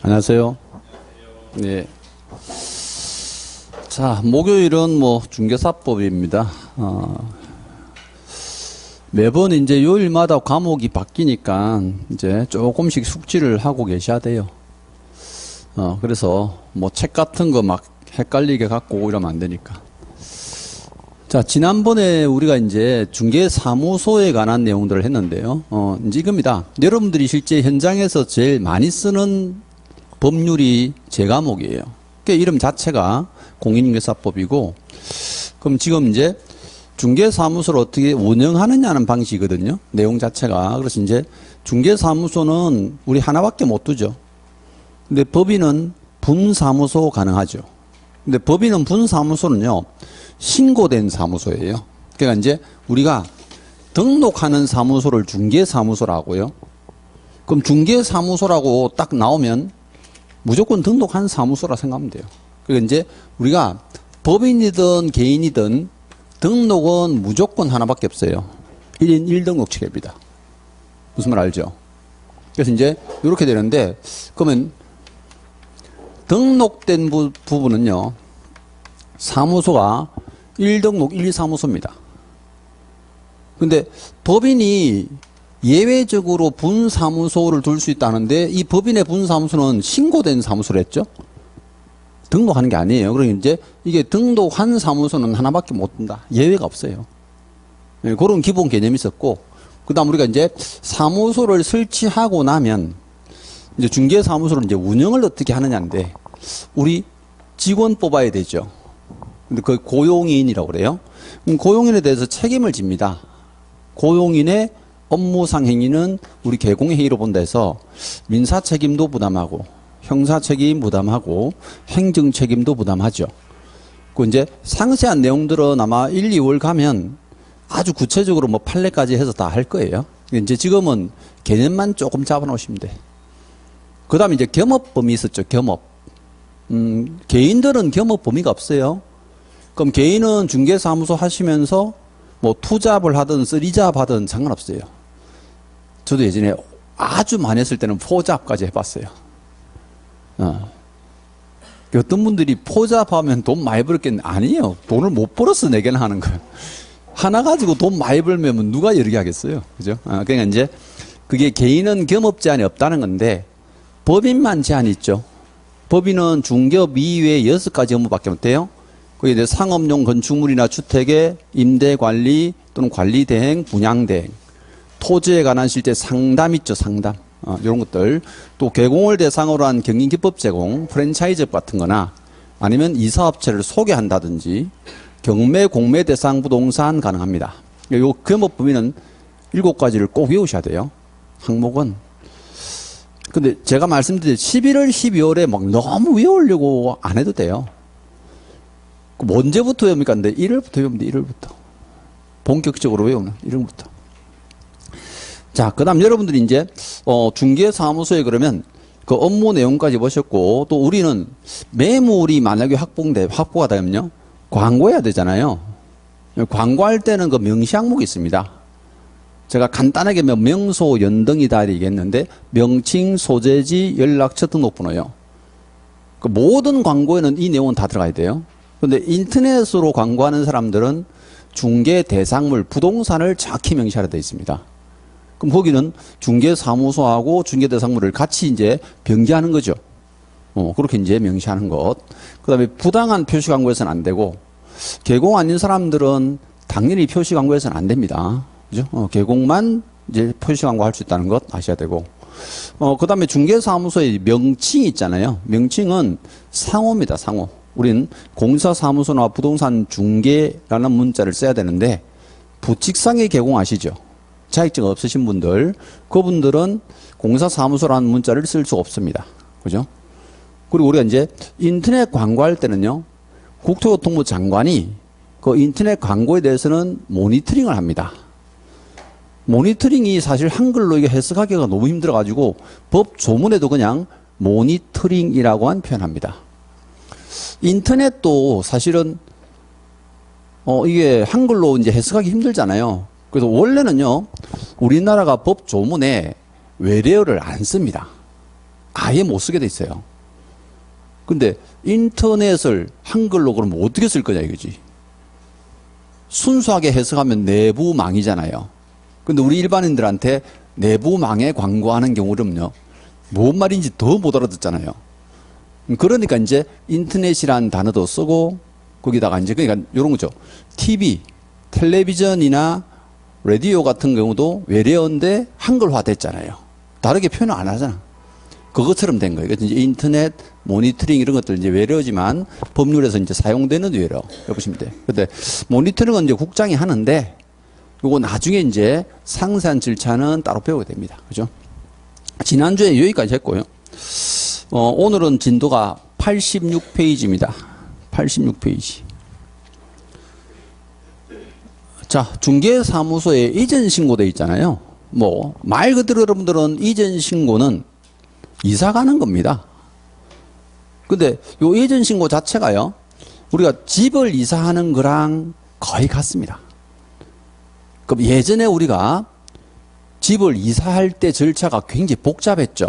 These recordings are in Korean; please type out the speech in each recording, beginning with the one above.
안녕하세요. 네. 자, 목요일은 중개사법입니다. 매번 이제 요일마다 과목이 바뀌니까 이제 조금씩 숙지를 하고 계셔야 돼요. 그래서 책 같은 거 막 헷갈리게 갖고 이러면 안 되니까. 자, 지난번에 우리가 이제 중개사무소에 관한 내용들을 했는데요. 이제 이겁니다. 여러분들이 실제 현장에서 제일 많이 쓰는 법률이 제 과목이에요. 그 이름 자체가 공인중개사법이고, 그럼 지금 이제 중개사무소를 어떻게 운영하느냐는 방식이거든요. 내용 자체가. 그래서 이제 중개사무소는 우리 하나밖에 못 두죠. 근데 법인은 분사무소 가능하죠. 근데 법인은 분사무소는요, 신고된 사무소예요. 그러니까 이제 우리가 등록하는 사무소를 중개사무소라고요. 그럼 중개사무소라고 딱 나오면 무조건 등록한 사무소라 생각하면 돼요. 그러니까 이제 우리가 법인이든 개인이든 등록은 무조건 하나밖에 없어요. 1인 1등록 체계입니다. 무슨 말 알죠? 그래서 이제 이렇게 되는데, 그러면 등록된 부분은요, 사무소가 1등록 1, 2사무소입니다. 근데 법인이 예외적으로 분사무소를 둘 수 있다는데, 이 법인의 분사무소는 신고된 사무소를 했죠? 등록하는 게 아니에요. 그러니까 이제 이게 등록한 사무소는 하나밖에 못 둔다. 예외가 없어요. 네, 그런 기본 개념이 있었고, 그 다음 우리가 이제 사무소를 설치하고 나면, 이제 중개사무소를 이제 운영을 어떻게 하느냐인데, 우리 직원 뽑아야 되죠. 근데 그 고용인이라고 그래요. 고용인에 대해서 책임을 집니다. 고용인의 업무상 행위는 우리 개공회의로 본다 해서 민사 책임도 부담하고 형사 책임 부담하고 행정 책임도 부담하죠. 그 이제 상세한 내용들은 아마 1, 2월 가면 아주 구체적으로 판례까지 해서 다 할 거예요. 이제 지금은 개념만 조금 잡아 놓으시면 돼. 그 다음에 이제 겸업 범위 있었죠. 겸업. 개인들은 겸업 범위가 없어요. 그럼 개인은 중개사무소 하시면서 투잡을 하든 쓰리잡 하든 상관없어요. 저도 예전에 아주 많이 했을 때는 포잡까지 해봤어요. 어떤 분들이 포잡하면 돈 많이 벌었겠네. 아니에요. 돈을 못 벌어서 내게는 하는 거예요. 하나 가지고 돈 많이 벌면 누가 여러 개 하겠어요. 그죠? 그러니까 이제 그게 개인은 겸업 제한이 없다는 건데, 법인만 제한이 있죠. 법인은 중개업 이외에 6가지 업무밖에 못해요. 그게 이제 상업용 건축물이나 주택의 임대 관리 또는 관리 대행, 분양 대행, 토지에 관한 실제 상담 있죠, 상담. 이런 것들. 또 개공을 대상으로 한 경영기법 제공, 프랜차이즈 같은 거나 아니면 이사업체를 소개한다든지 경매, 공매 대상 부동산 가능합니다. 요 겸업 범위는 7가지를 꼭 외우셔야 돼요. 항목은. 근데 제가 말씀드린 11월, 12월에 너무 외우려고 안 해도 돼요. 그럼 언제부터 외웁니까? 근데 1월부터 외우면 돼, 1월부터. 본격적으로 외우는 1월부터. 자, 그 다음 여러분들이 이제, 중개사무소에 그러면 그 업무 내용까지 보셨고, 또 우리는 매물이 만약에 확보가 되면요, 광고해야 되잖아요. 광고할 때는 그 명시 항목이 있습니다. 제가 간단하게 명소 연등이다 얘기했는데, 명칭, 소재지, 연락처, 등록번호요. 그 모든 광고에는 이 내용은 다 들어가야 돼요. 근데 인터넷으로 광고하는 사람들은 중개 대상물, 부동산을 정확히 명시하려 되어 있습니다. 그럼 거기는 중개사무소하고 중개대상물을 같이 이제 병기하는 거죠. 그렇게 이제 명시하는 것. 그 다음에 부당한 표시 광고에서는 안 되고, 개공 아닌 사람들은 당연히 표시 광고에서는 안 됩니다. 그죠? 개공만 이제 표시 광고할 수 있다는 것 아셔야 되고. 그 다음에 중개사무소의 명칭이 있잖아요. 명칭은 상호입니다, 상호. 우린 공사사무소나 부동산 중개라는 문자를 써야 되는데, 부칙상의 개공 아시죠? 자격증 없으신 분들, 그분들은 공사사무소라는 문자를 쓸 수 없습니다. 그죠? 그리고 우리가 이제 인터넷 광고할 때는요, 국토교통부 장관이 그 인터넷 광고에 대해서는 모니터링을 합니다. 모니터링이 사실 한글로 이게 해석하기가 너무 힘들어가지고 법 조문에도 그냥 모니터링이라고만 표현합니다. 인터넷도 사실은 이게 한글로 이제 해석하기 힘들잖아요. 그래서 원래는요, 우리나라가 법 조문에 외래어를 안 씁니다. 아예 못 쓰게 돼 있어요. 근데 인터넷을 한글로 그러면 어떻게 쓸 거냐 이거지. 순수하게 해석하면 내부망이잖아요. 근데 우리 일반인들한테 내부망에 광고하는 경우는요, 뭔 말인지 더 못 알아듣잖아요. 그러니까 이제 인터넷이라는 단어도 쓰고, 거기다가 이제, 그러니까 이런 거죠. TV, 텔레비전이나 라디오 같은 경우도 외래어인데 한글화 됐잖아요. 다르게 표현을 안 하잖아. 그것처럼 된 거예요. 그래서 이제 인터넷, 모니터링 이런 것들 이제 외래어지만 법률에서 이제 사용되는 외래어. 보시면 돼요. 근데 모니터링은 이제 국장이 하는데, 요거 나중에 이제 상세한 절차는 따로 배우게 됩니다. 그죠? 지난주에 여기까지 했고요. 오늘은 진도가 86페이지입니다. 86페이지. 자, 중개사무소에 이전 신고돼 있잖아요. 뭐, 말 그대로 여러분들은 이전 신고는 이사 가는 겁니다. 근데 요 이전 신고 자체가요, 우리가 집을 이사하는 거랑 거의 같습니다. 그럼 예전에 우리가 집을 이사할 때 절차가 굉장히 복잡했죠.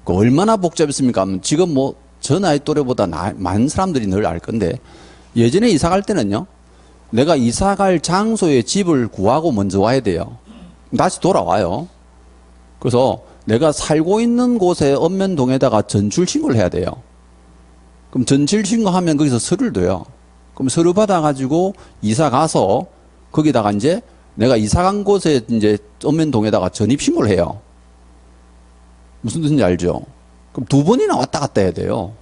얼마나 복잡했습니까? 지금 뭐, 저 나이 또래보다 많은 사람들이 늘 알 건데, 예전에 이사 갈 때는요, 내가 이사 갈 장소에 집을 구하고 먼저 와야 돼요. 다시 돌아와요. 그래서 내가 살고 있는 곳에 읍면동에다가 전출 신고를 해야 돼요. 그럼 전출 신고하면 거기서 서류를 둬요. 그럼 서류 받아가지고 이사 가서 거기다가 이제 내가 이사 간 곳에 이제 읍면동에다가 전입 신고를 해요. 무슨 뜻인지 알죠? 그럼 2번이나 왔다 갔다 해야 돼요.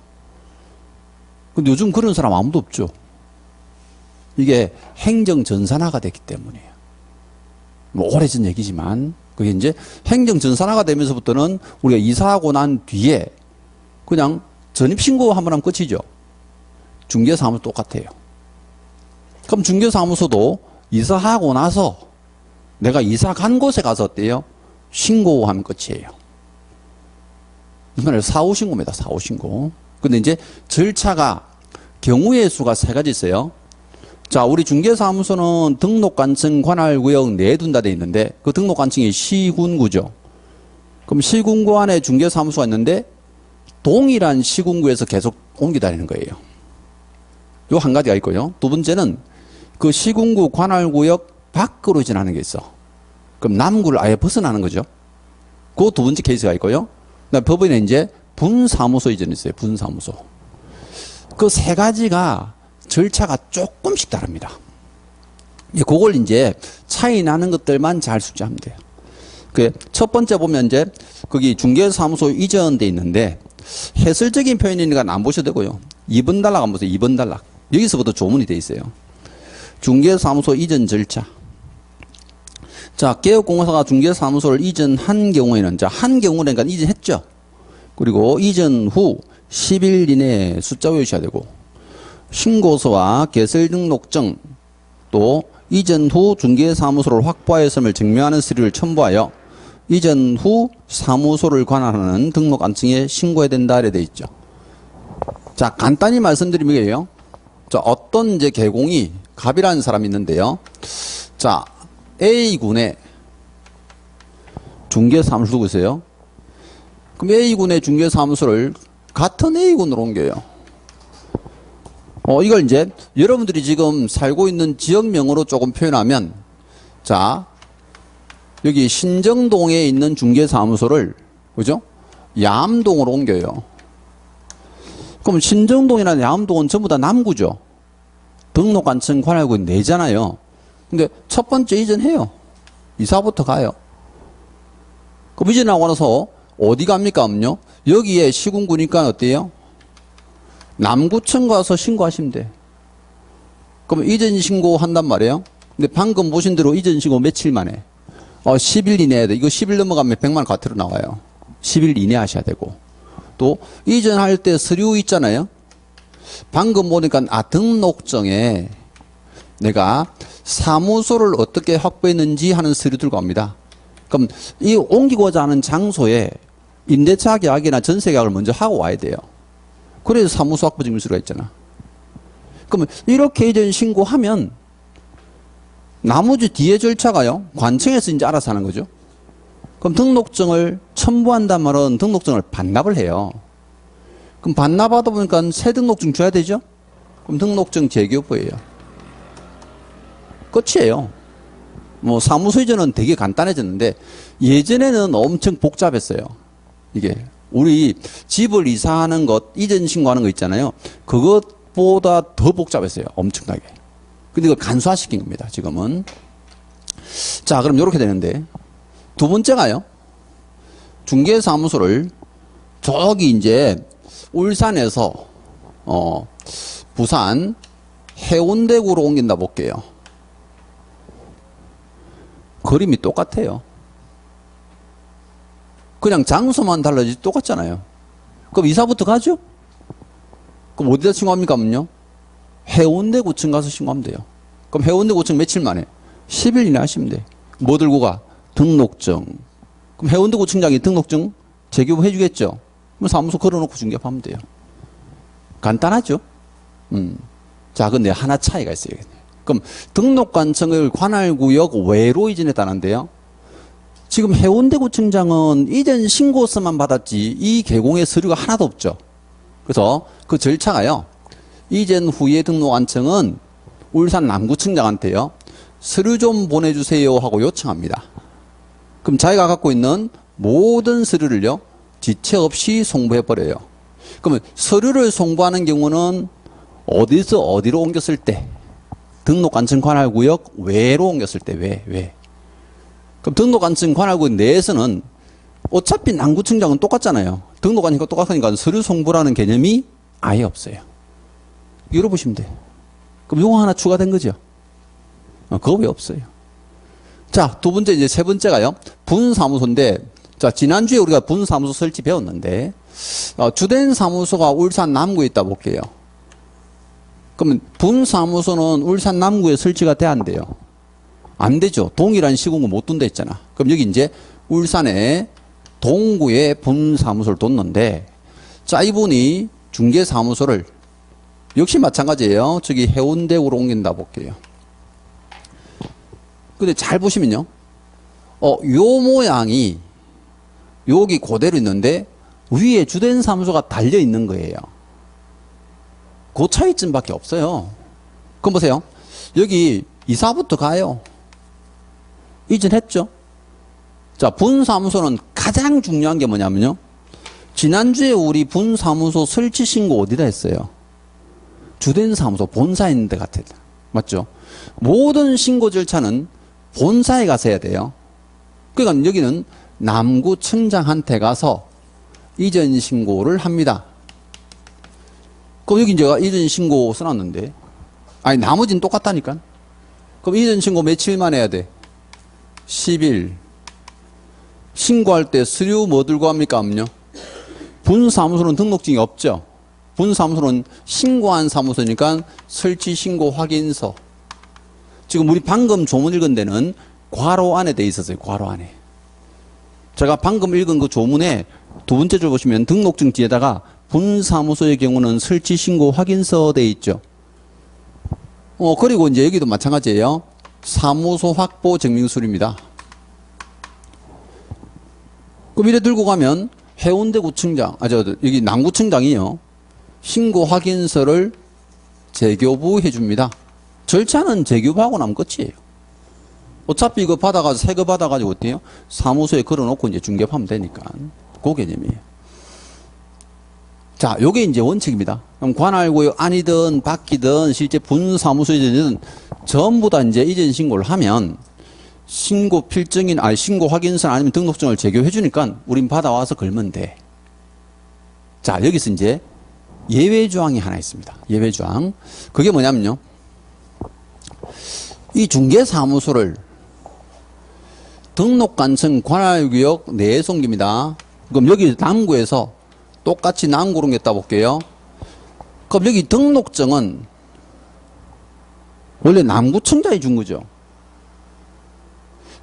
근데 요즘 그런 사람 아무도 없죠. 이게 행정 전산화가 됐기 때문이에요. 뭐 오래전 얘기지만 그게 이제 행정 전산화가 되면서부터는 우리가 이사하고 난 뒤에 그냥 전입신고 한번 하면 끝이죠. 중개사무소 똑같아요. 그럼 중개사무소도 이사하고 나서 내가 이사 간 곳에 가서 어때요? 신고하면 끝이에요. 이 말은 사후신고입니다. 사후신고. 근데 이제 절차가 경우의 수가 3가지 있어요. 자, 우리 중개사무소는 등록관청 관할구역 내에 둔다 돼 있는데 그 등록관청이 시군구죠. 그럼 시군구 안에 중개사무소가 있는데 동일한 시군구에서 계속 옮겨 다니는 거예요. 요 한 가지가 있고요. 2번째는 그 시군구 관할구역 밖으로 지나는 게 있어. 그럼 남구를 아예 벗어나는 거죠. 그 2번째 케이스가 있고요. 그다음에 법원에 이제 분사무소 이전이 있어요. 분사무소. 그 3가지가 절차가 조금씩 다릅니다. 그걸 이제 차이 나는 것들만 잘 숙지하면 돼요. 첫 번째 보면 이제 거기 중개사무소 이전돼 있는데 해설적인 표현이니까 안 보셔도 되고요. 2번 단락 한번 보세요. 2번 단락. 여기서부터 조문이 돼 있어요. 중개사무소 이전 절차. 자, 개업공사가 중개사무소를 이전한 경우에는, 자, 한 경우는 그러니까 이전했죠. 그리고 이전 후 10일 이내에 숫자 외우셔야 되고, 신고서와 개설등록증, 또 이전 후 중개사무소를 확보하였음을 증명하는 서류를 첨부하여 이전 후 사무소를 관할하는 등록관청에 신고해야 된다 이래 돼 있죠. 자, 간단히 말씀드리면 이게요. 자, 어떤 이제 개공이 갑이라는 사람이 있는데요. 자, A군에 중개사무소를 두고 있어요. 그럼 A군의 중개사무소를 같은 A군으로 옮겨요. 이걸 이제 여러분들이 지금 살고 있는 지역명으로 조금 표현하면, 자, 여기 신정동에 있는 중개사무소를, 그죠? 야암동으로 옮겨요. 그럼 신정동이나 야암동은 전부 다 남구죠. 등록관청 관할구 내잖아요. 근데 첫 번째 이전해요. 이사부터 가요. 그럼 이전하고 나서 어디 갑니까? 음요? 여기에 시군구니까 어때요? 남구청 가서 신고하시면 돼. 그럼 이전 신고한단 말이에요. 근데 방금 보신 대로 이전 신고 며칠 만에? 10일 이내에 돼. 이거 10일 넘어가면 100만 원 과태료 나와요. 10일 이내 하셔야 되고. 또 이전할 때 서류 있잖아요. 방금 보니까 등록증에 내가 사무소를 어떻게 확보했는지 하는 서류 들고 갑니다. 그럼 이 옮기고자 하는 장소에 임대차 계약이나 전세 계약을 먼저 하고 와야 돼요. 그래서 사무소 확보 증명서가 있잖아. 그러면 이렇게 이전 신고하면 나머지 뒤에 절차가요. 관청에서 이제 알아서 하는 거죠. 그럼 등록증을 첨부한단 말은 등록증을 반납을 해요. 그럼 반납하다 보니까 새 등록증 줘야 되죠? 그럼 등록증 재교부예요. 끝이에요. 뭐 사무소 이전은 되게 간단해졌는데 예전에는 엄청 복잡했어요. 이게 우리 집을 이사하는 것, 이전 신고하는 거 있잖아요. 그것보다 더 복잡했어요. 엄청나게. 근데 이걸 간소화시킨 겁니다. 지금은. 자, 그럼 이렇게 되는데 두 번째가요. 중개사무소를 저기 이제 울산에서 부산 해운대구로 옮긴다 볼게요. 그림이 똑같아요. 그냥 장소만 달라지지 똑같잖아요. 그럼 이사부터 가죠? 그럼 어디다 신고합니까? 하면요. 해운대구청 가서 신고하면 돼요. 그럼 해운대구청 며칠 만에? 10일 이내 하시면 돼. 뭐 들고 가? 등록증. 그럼 해운대구청장이 등록증 재교부 해주겠죠? 그럼 사무소 걸어놓고 중개하면 돼요. 간단하죠? 자, 근데 하나 차이가 있어요. 그럼 등록관청을 관할구역 외로 이전했다는데요. 지금 해운대구청장은 이전 신고서만 받았지 이 개공의 서류가 하나도 없죠. 그래서 그 절차가요. 이전 후에 등록관청은 울산 남구청장한테요. 서류 좀 보내주세요 하고 요청합니다. 그럼 자기가 갖고 있는 모든 서류를요. 지체 없이 송부해버려요. 그러면 서류를 송부하는 경우는 어디서 어디로 옮겼을 때? 등록관청 관할구역 외로 옮겼을 때 왜? 그럼 등록관청 관할구역 내에서는 어차피 남구청장은 똑같잖아요. 등록관청과 똑같으니까 서류 송부라는 개념이 아예 없어요. 열어보시면 돼요. 그럼 요거 하나 추가된 거죠. 그거 왜 없어요? 자, 두 번째, 이제 세 번째가요. 분사무소인데, 자, 지난주에 우리가 분사무소 설치 배웠는데, 주된 사무소가 울산 남구에 있다 볼게요. 그러면 분사무소는 울산 남구에 설치가 돼야 안 돼요? 안 되죠. 동일한 시공을 못 둔다 했잖아. 그럼 여기 이제 울산에 동구에 분사무소를 뒀는데, 자, 이분이 중개사무소를 역시 마찬가지예요. 저기 해운대구로 옮긴다 볼게요. 근데 잘 보시면요. 요 모양이 여기 그대로 있는데 위에 주된 사무소가 달려 있는 거예요. 그 차이점밖에 없어요. 그럼 보세요. 여기 이사부터 가요. 이전했죠. 자, 분사무소는 가장 중요한 게 뭐냐면요. 지난주에 우리 분사무소 설치 신고 어디다 했어요? 주된 사무소 본사에 있는 데 같아요. 맞죠? 모든 신고 절차는 본사에 가서 해야 돼요. 그러니까 여기는 남구청장한테 가서 이전 신고를 합니다. 그럼 여기 제가 이전 신고 써놨는데, 아니, 나머지는 똑같다니까? 그럼 이전 신고 며칠 만에 해야 돼? 10일. 신고할 때 서류 뭐 들고 합니까? 없냐? 분사무소는 등록증이 없죠? 분사무소는 신고한 사무소니까 설치 신고 확인서. 지금 우리 방금 조문 읽은 데는 괄호 안에 돼 있었어요. 괄호 안에. 제가 방금 읽은 그 조문에 두 번째 줄 보시면 등록증 뒤에다가 분사무소의 경우는 설치 신고 확인서 돼 있죠. 그리고 이제 여기도 마찬가지예요. 사무소 확보 증명서류입니다. 그럼 이래 들고 가면 해운대구청장, 여기 남구청장이요. 신고 확인서를 재교부해 줍니다. 절차는 재교부하고 나면 끝이에요. 어차피 이거 받아가지고, 새 거 받아가지고 어때요? 사무소에 걸어놓고 이제 중개하면 되니까. 그 개념이에요. 자, 요게 이제 원칙입니다. 그럼 관할구역 안이든 밖이든 실제 분사무소이든 전부 다 이제 이전 신고를 하면 신고 필증인, 신고 확인서 아니면 등록증을 재교해 주니까 우린 받아와서 걸면 돼. 자, 여기서 이제 예외 조항이 하나 있습니다. 예외 조항. 그게 뭐냐면요. 이 중개사무소를 등록관청 관할구역 내에 옮깁니다. 그럼 여기 남구에서 똑같이 남구로 옮겼다 볼게요. 그럼 여기 등록증은 원래 남구청장이 준 거죠.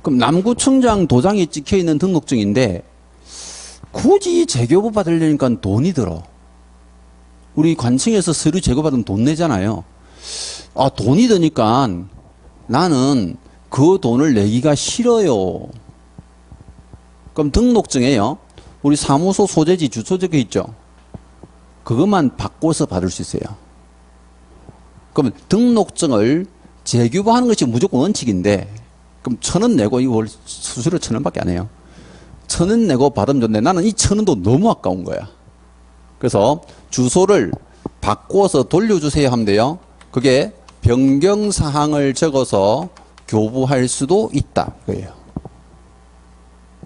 그럼 남구청장 도장이 찍혀 있는 등록증인데 굳이 재교부 받으려니까 돈이 들어. 우리 관청에서 서류 재고받으면 돈 내잖아요. 돈이 드니까 나는 그 돈을 내기가 싫어요. 그럼 등록증에요. 우리 사무소 소재지 주소 적혀 있죠. 그것만 바꿔서 받을 수 있어요. 그러면 등록증을 재교부하는 것이 무조건 원칙인데, 그럼 1,000원 내고 이거 수수료 1,000원밖에 안 해요. 1,000원 내고 받으면 좋은데 나는 이 1,000원도 너무 아까운 거야. 그래서 주소를 바꿔서 돌려주세요 하면 돼요. 그게 변경사항을 적어서 교부할 수도 있다. 그거예요.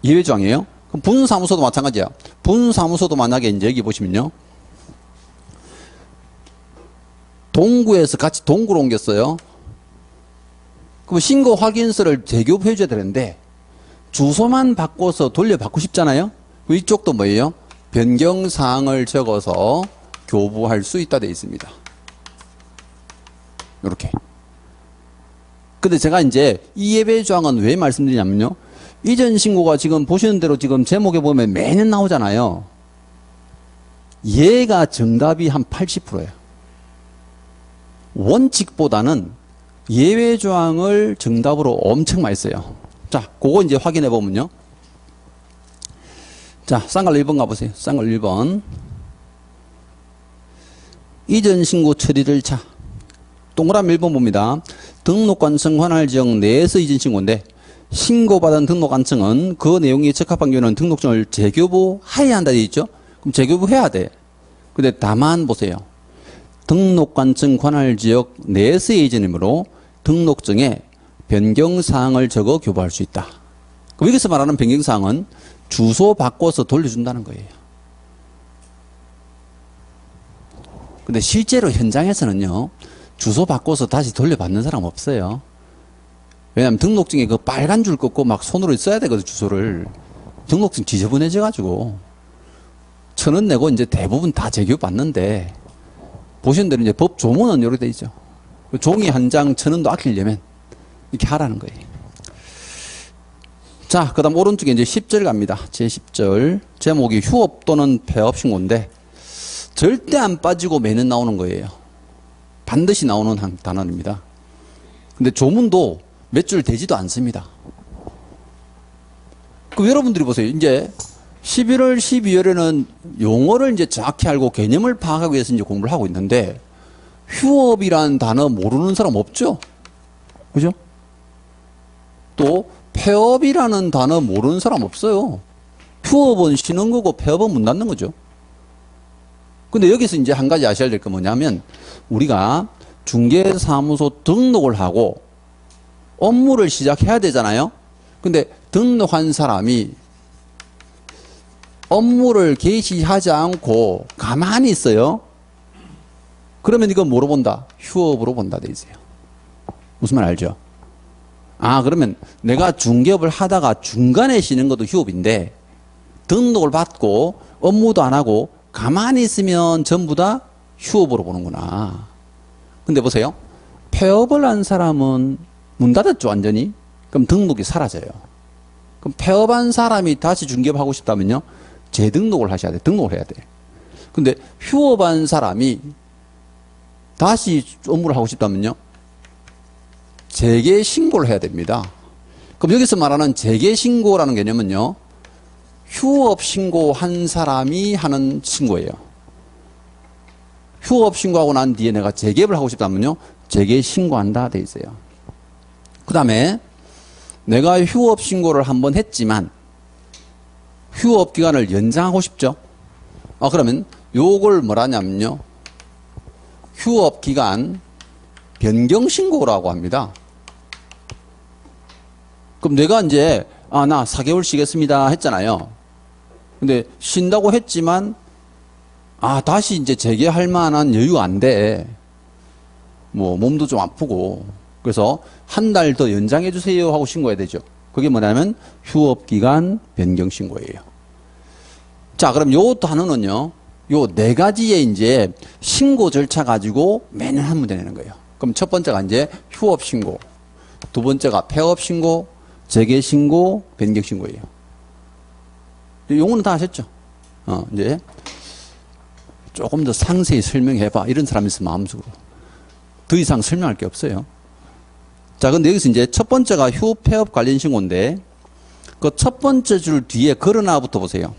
예외조항이에요. 그럼 분사무소도 마찬가지야. 분사무소도 만약에 이제 여기 보시면요. 동구에서 같이 동구로 옮겼어요. 그럼 신고 확인서를 재교부해 줘야 되는데 주소만 바꿔서 돌려받고 싶잖아요. 이쪽도 뭐예요? 변경사항을 적어서 교부할 수 있다 돼 있습니다. 이렇게. 근데 제가 이제 이 예외조항은 왜 말씀드리냐면요. 이전 신고가 지금 보시는 대로 지금 제목에 보면 매년 나오잖아요. 얘가 정답이 한 80%예요. 원칙보다는 예외조항을 정답으로 엄청 많이 써요. 자, 그거 이제 확인해 보면요. 자, 쌍갈 1번 가보세요. 쌍갈 1번. 이전 신고 처리를 자. 동그라미 1번 봅니다. 등록관청 관할 지역 내에서 이전 신고인데 신고받은 등록관청은 그 내용이 적합한 경우는 등록증을 재교부해야 한다 되어 있죠. 그럼 재교부해야 돼. 근데 다만 보세요. 등록관청 관할 지역 내에서의 이전이므로 등록증에 변경사항을 적어 교부할 수 있다. 그럼 여기서 말하는 변경사항은 주소 바꿔서 돌려준다는 거예요. 근데 실제로 현장에서는요. 주소 바꿔서 다시 돌려받는 사람 없어요. 왜냐하면 등록증에 그 빨간 줄 긋고 막 손으로 써야 되거든, 주소를. 등록증 지저분해져가지고. 1,000원 내고 이제 대부분 다 재교부 받는데, 보시는 대로 이제 법 조문은 이렇게 돼 있죠. 종이 한 장 1,000원도 아끼려면 이렇게 하라는 거예요. 자, 그 다음 오른쪽에 이제 10절 갑니다. 제10절. 제목이 휴업 또는 폐업 신고인데, 절대 안 빠지고 매년 나오는 거예요. 반드시 나오는 한 단어입니다. 근데 조문도 몇 줄 되지도 않습니다. 그럼 여러분들이 보세요. 이제 11월, 12월에는 용어를 이제 정확히 알고 개념을 파악하기 위해서 이제 공부를 하고 있는데, 휴업이라는 단어 모르는 사람 없죠? 그죠? 또, 폐업이라는 단어 모르는 사람 없어요. 휴업은 쉬는 거고 폐업은 문 닫는 거죠. 근데 여기서 이제 한 가지 아셔야 될 게 뭐냐면, 우리가 중개사무소 등록을 하고 업무를 시작해야 되잖아요. 근데 등록한 사람이 업무를 개시하지 않고 가만히 있어요. 그러면 이건 뭐로 본다? 휴업으로 본다 돼 있어요. 무슨 말 알죠? 아, 그러면 내가 중개업을 하다가 중간에 쉬는 것도 휴업인데 등록을 받고 업무도 안 하고 가만히 있으면 전부 다 휴업으로 보는구나. 근데 보세요. 폐업을 한 사람은 문 닫았죠, 완전히. 그럼 등록이 사라져요. 그럼 폐업한 사람이 다시 중개업하고 싶다면요. 재등록을 하셔야 돼. 등록을 해야 돼. 근데 휴업한 사람이 다시 업무를 하고 싶다면요. 재개신고를 해야 됩니다. 그럼 여기서 말하는 재개신고라는 개념은요. 휴업 신고한 사람이 하는 신고예요. 휴업 신고하고 난 뒤에 내가 재개업을 하고 싶다면요. 재개신고한다 돼 있어요. 그 다음에 내가 휴업 신고를 한번 했지만 휴업 기간을 연장하고 싶죠. 그러면 요걸 뭐라냐면요. 휴업 기간 변경 신고라고 합니다. 그럼 내가 이제 나 4개월 쉬겠습니다 했잖아요. 근데 쉰다고 했지만 다시 이제 재개할 만한 여유가 안 돼. 뭐 몸도 좀 아프고 그래서 한 달 더 연장해 주세요 하고 신고해야 되죠. 그게 뭐냐면 휴업 기간 변경 신고예요. 자, 그럼 요 단어는요. 요 네 가지의 이제 신고 절차 가지고 매년 한 문제 내는 거예요. 그럼 첫 번째가 이제 휴업 신고, 두 번째가 폐업 신고, 재개 신고, 변경 신고예요. 용어는 다 아셨죠? 이제 조금 더 상세히 설명해봐. 이런 사람이 있으면 마음속으로. 더 이상 설명할 게 없어요. 자, 근데 여기서 이제 첫 번째가 휴업 폐업 관련 신고인데, 그 첫 번째 줄 뒤에 그러나부터 보세요.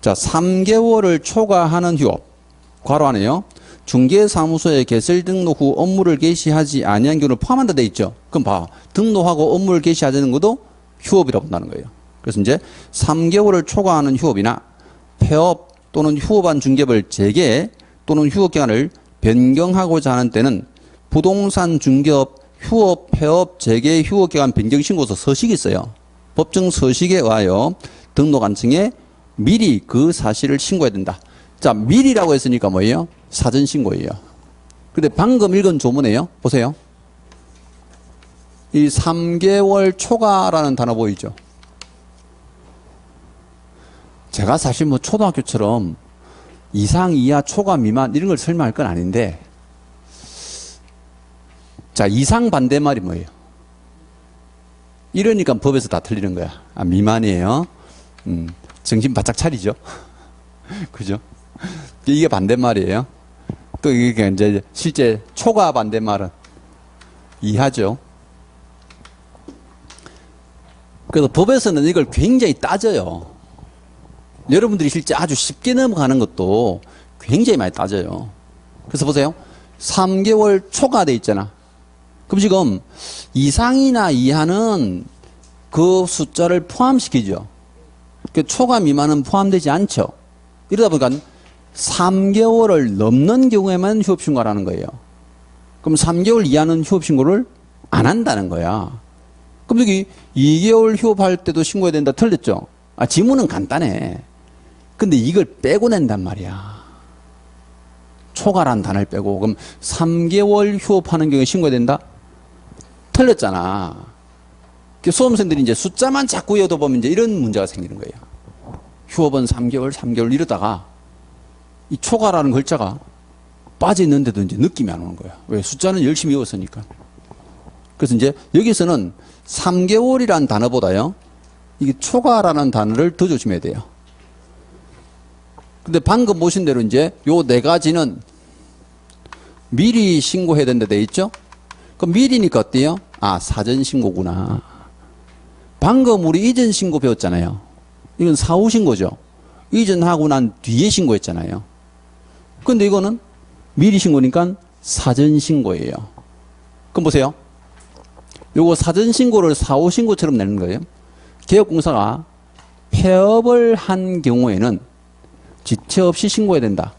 자, 3개월을 초과하는 휴업. 괄호 안에요. 중개사무소에 개설 등록 후 업무를 개시하지 아니한 경우를 포함한다 돼 있죠. 그럼 봐. 등록하고 업무를 개시하자는 것도 휴업이라고 본다는 거예요. 그래서 이제 3개월을 초과하는 휴업이나 폐업 또는 휴업한 중개업을 재개 또는 휴업 기간을 변경하고자 하는 때는 부동산 중개업 휴업, 폐업, 재개, 휴업 기간 변경 신고서 서식이 있어요. 법정 서식에 의하여 등록한 층에 미리 그 사실을 신고해야 된다. 자, 미리라고 했으니까 뭐예요? 사전 신고예요. 근데 방금 읽은 조문에요. 보세요. 이 3개월 초과라는 단어 보이죠? 제가 사실 뭐 초등학교처럼 이상, 이하, 초과, 미만 이런 걸 설명할 건 아닌데, 자, 이상 반대말이 뭐예요? 이러니까 법에서 다 틀리는 거야. 아, 미만이에요. 정신 바짝 차리죠. 그죠? 이게 반대말이에요. 또 이게 이제 실제 초과 반대말은 이하죠. 그래서 법에서는 이걸 굉장히 따져요. 여러분들이 실제 아주 쉽게 넘어가는 것도 굉장히 많이 따져요. 그래서 보세요. 3개월 초과돼 있잖아. 그럼 지금 이상이나 이하는 그 숫자를 포함시키죠. 그 초과 미만은 포함되지 않죠. 이러다 보니까 3개월을 넘는 경우에만 휴업신고하라는 거예요. 그럼 3개월 이하는 휴업신고를 안 한다는 거야. 그럼 여기 2개월 휴업할 때도 신고해야 된다 틀렸죠? 아, 지문은 간단해. 근데 이걸 빼고 낸단 말이야. 초과란 단어를 빼고. 그럼 3개월 휴업하는 경우에 신고해야 된다? 틀렸잖아. 수험생들이 이제 숫자만 자꾸 외워보면 이제 이런 문제가 생기는 거예요. 휴업은 3개월 이러다가 이 초과라는 글자가 빠져 있는데도 이제 느낌이 안 오는 거야. 왜? 숫자는 열심히 외웠으니까. 그래서 이제 여기서는 3개월이라는 단어보다요, 이게 초과라는 단어를 더 조심해야 돼요. 근데 방금 보신 대로 이제 요 네 가지는 미리 신고해야 된다 돼 있죠? 그럼 미리니까 어때요? 아, 사전 신고구나. 방금 우리 이전 신고 배웠잖아요. 이건 사후 신고죠. 이전하고 난 뒤에 신고했잖아요. 근데 이거는 미리 신고니까 사전 신고예요. 그럼 보세요. 요거 사전 신고를 사후 신고처럼 내는 거예요. 개업공사가 폐업을 한 경우에는 지체 없이 신고해야 된다.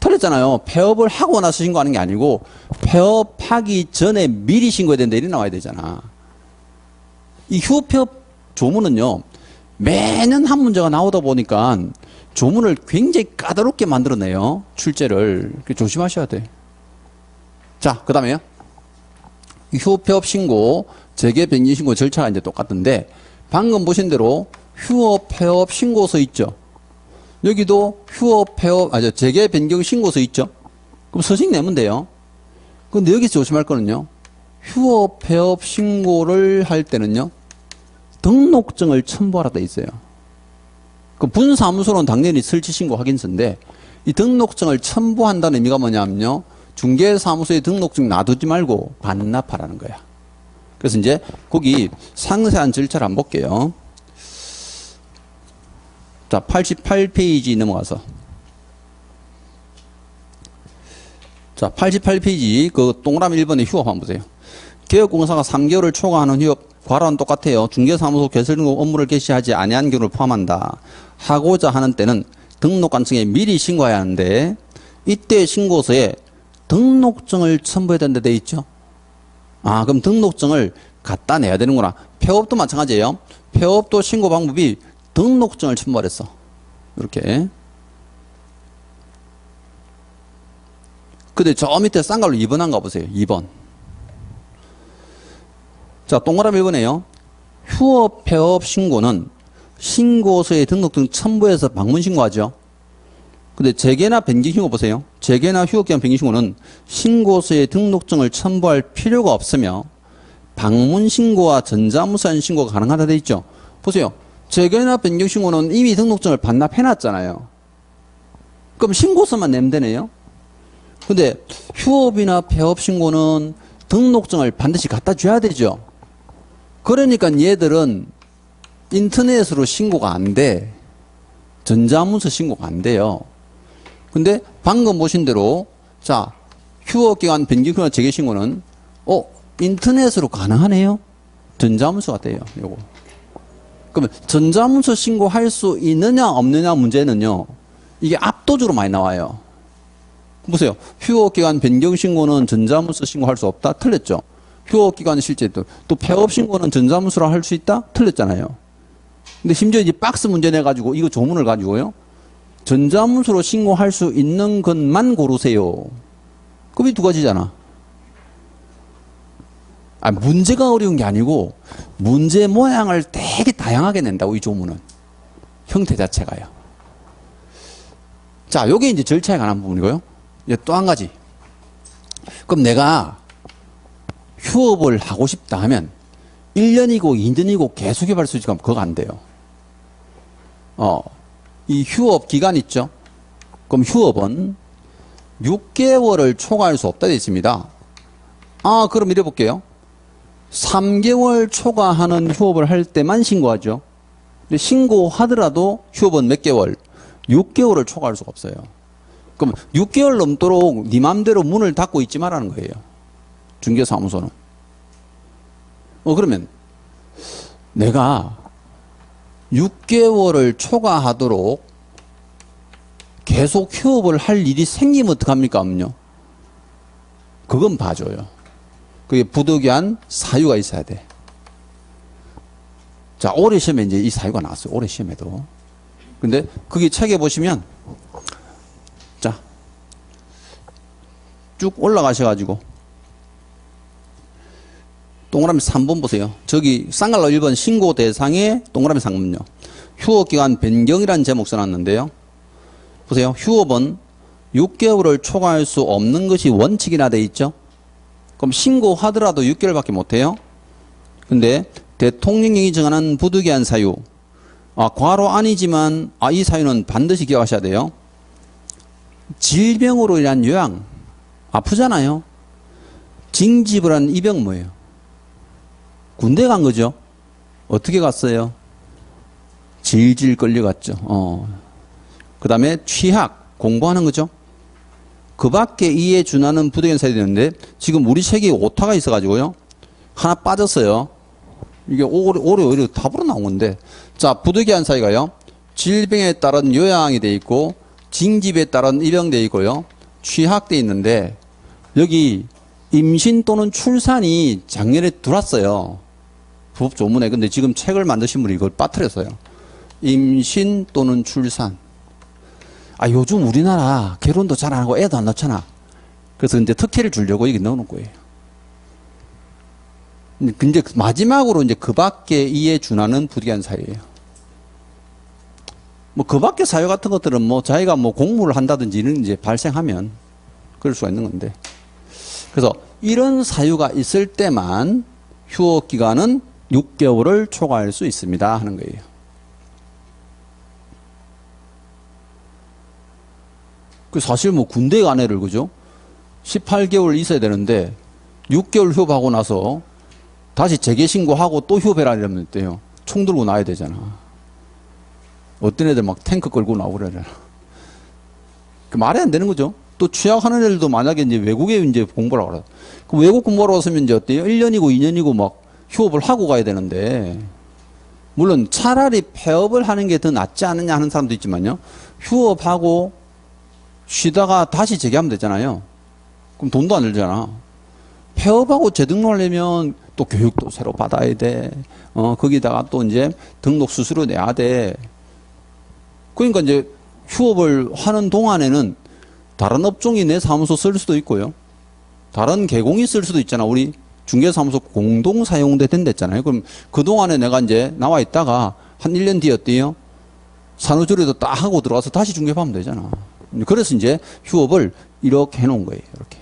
틀렸잖아요. 폐업을 하고 나서 신고하는 게 아니고 폐업하기 전에 미리 신고해야 된다. 이렇게 나와야 되잖아. 이 휴업폐업 조문은요, 매년 한 문제가 나오다 보니까 조문을 굉장히 까다롭게 만들어내요. 출제를. 조심하셔야 돼. 자, 그 다음에요. 휴업폐업 신고, 재개 변경 신고 절차가 이제 똑같은데, 방금 보신 대로 휴업폐업 신고서 있죠. 여기도 재개 변경 신고서 있죠. 그럼 서식 내면 돼요. 근데 여기서 조심할 거는요, 휴업폐업 신고를 할 때는요, 등록증을 첨부하라 돼 있어요. 그 분사무소는 당연히 설치신고 확인서인데, 이 등록증을 첨부한다는 의미가 뭐냐면요, 중개사무소에 등록증 놔두지 말고 반납하라는 거야. 그래서 이제 거기 상세한 절차를 한번 볼게요. 자, 88페이지 넘어가서. 자, 88페이지 그 동그라미 1번의 휴업 한번 보세요. 개업공사가 3개월을 초과하는 휴업, 괄호는 똑같아요. 중개사무소 개설 등록 업무를 개시하지 아니한 경우를 포함한다. 하고자 하는 때는 등록관청에 미리 신고해야 하는데, 이때 신고서에 등록증을 첨부해야 된다 돼 있죠. 아, 그럼 등록증을 갖다 내야 되는구나. 폐업도 마찬가지예요. 폐업도 신고 방법이 등록증을 첨부했어. 이렇게. 근데 저 밑에 싼 걸로 2번 한 거 보세요. 2번. 자, 동그라미 1번에요. 휴업, 폐업 신고는 신고서에 등록증 첨부해서 방문 신고하죠. 근데 재개나 변경 신고 보세요. 재개나 휴업기간 변경 신고는 신고서에 등록증을 첨부할 필요가 없으며 방문 신고와 전자무사한 신고가 가능하다 돼 있죠. 보세요. 재개나 변경 신고는 이미 등록증을 반납해 놨잖아요. 그럼 신고서만 내면 되네요. 근데 휴업이나 폐업 신고는 등록증을 반드시 갖다 줘야 되죠. 그러니까 얘들은 인터넷으로 신고가 안 돼. 전자문서 신고가 안 돼요. 근데 방금 보신 대로, 자, 휴업기간 변경이나 재개신고는, 인터넷으로 가능하네요? 전자문서가 돼요, 요거. 그러면 전자문서 신고할 수 있느냐, 없느냐 문제는요, 이게 압도적으로 많이 나와요. 보세요. 휴업기간 변경신고는 전자문서 신고할 수 없다? 틀렸죠? 휴업기간 실제 또 폐업신고는 전자문서로 할 수 있다? 틀렸잖아요. 근데 심지어 이제 박스 문제 내가지고 이거 조문을 가지고요. 전자문서로 신고할 수 있는 것만 고르세요. 그럼 이 두 가지잖아. 문제가 어려운 게 아니고 문제 모양을 되게 다양하게 낸다고 이 조문은. 형태 자체가요. 자, 요게 이제 절차에 관한 부분이고요. 이제 또 한 가지. 그럼 내가 휴업을 하고 싶다 하면 1년이고 2년이고 계속 휴업할 수 있으면 그거 안 돼요. 이 휴업 기간 있죠? 그럼 휴업은 6개월을 초과할 수 없다 되어 있습니다. 그럼 이래 볼게요. 3개월 초과하는 휴업을 할 때만 신고하죠. 근데 신고하더라도 휴업은 몇 개월? 6개월을 초과할 수가 없어요. 그럼 6개월 넘도록 네 맘대로 문을 닫고 있지 말라는 거예요. 중개사무소는. 그러면 내가 6개월을 초과하도록 계속 휴업을 할 일이 생기면 어떡합니까? 없요. 그건 봐줘요. 그게 부득이한 사유가 있어야 돼. 자, 올해 시험에 이제 이 사유가 나왔어요. 올해 시험에도. 근데 거기 책에 보시면, 자, 쭉 올라가셔가지고, 동그라미 3번 보세요. 저기 쌍갈로 1번 신고 대상의 동그라미 3번요. 휴업기간 변경이라는 제목 써놨는데요. 보세요. 휴업은 6개월을 초과할 수 없는 것이 원칙이나 돼 있죠. 그럼 신고하더라도 6개월밖에 못해요. 근데 대통령령이 정하는 부득이한 사유, 과로 아니지만 이 사유는 반드시 기억하셔야 돼요. 질병으로 인한 요양, 아프잖아요. 징집을 한 이 병 뭐예요? 군대 간 거죠. 어떻게 갔어요? 질질 끌려갔죠. 그 다음에 취학, 공부하는 거죠. 그 밖에 이에 준하는 부득이한 사유가 되는데 지금 우리 책이 오타가 있어가지고요. 하나 빠졌어요. 이게 오히려 답으로 나온 건데. 자, 부득이한 사유가요. 질병에 따른 요양이 돼 있고 징집에 따른 입영돼 있고요. 취학돼 있는데 여기 임신 또는 출산이 작년에 들어왔어요. 법조문에. 근데 지금 책을 만드신 분이 이걸 빠뜨렸어요. 임신 또는 출산. 요즘 우리나라 결혼도 잘 안 하고 애도 안 낳잖아. 그래서 이제 특혜를 주려고 여기 넣어놓은 거예요. 근데 마지막으로 이제 그 밖에 이에 준하는 부득이한 사유예요. 그 밖에 사유 같은 것들은 자기가 공무를 한다든지 이런 이제 발생하면 그럴 수가 있는 건데. 그래서 이런 사유가 있을 때만 휴업 기간은 6개월을 초과할 수 있습니다 하는 거예요. 사실 군대 간 애를 그죠? 18개월 있어야 되는데 6개월 휴업하고 나서 다시 재개신고하고 또 휴업해라 이러면 어때요? 총 들고 나야 되잖아. 어떤 애들 막 탱크 끌고 나오고 그러잖아. 말이 안 되는 거죠. 또 취약하는 애들도 만약에 이제 외국에 이제 공부를 하라. 그럼 외국 공부하러 왔으면 이제 어때요? 1년이고 2년이고 막 휴업을 하고 가야 되는데, 물론 차라리 폐업을 하는 게 더 낫지 않느냐 하는 사람도 있지만요. 휴업하고 쉬다가 다시 재개하면 되잖아요. 그럼 돈도 안 들잖아. 폐업하고 재등록하려면 또 교육도 새로 받아야 돼. 거기다가 또 이제 등록 수수료 내야 돼. 그러니까 이제 휴업을 하는 동안에는 다른 업종이 내 사무소 쓸 수도 있고요. 다른 개공이 쓸 수도 있잖아. 우리 중개사무소 공동 사용돼 된댔잖아요. 그럼 그동안에 내가 이제 나와 있다가 한 1년 뒤에 어때요? 산후조리도 딱 하고 들어가서 다시 중개하면 되잖아. 그래서 이제 휴업을 이렇게 해놓은 거예요. 이렇게.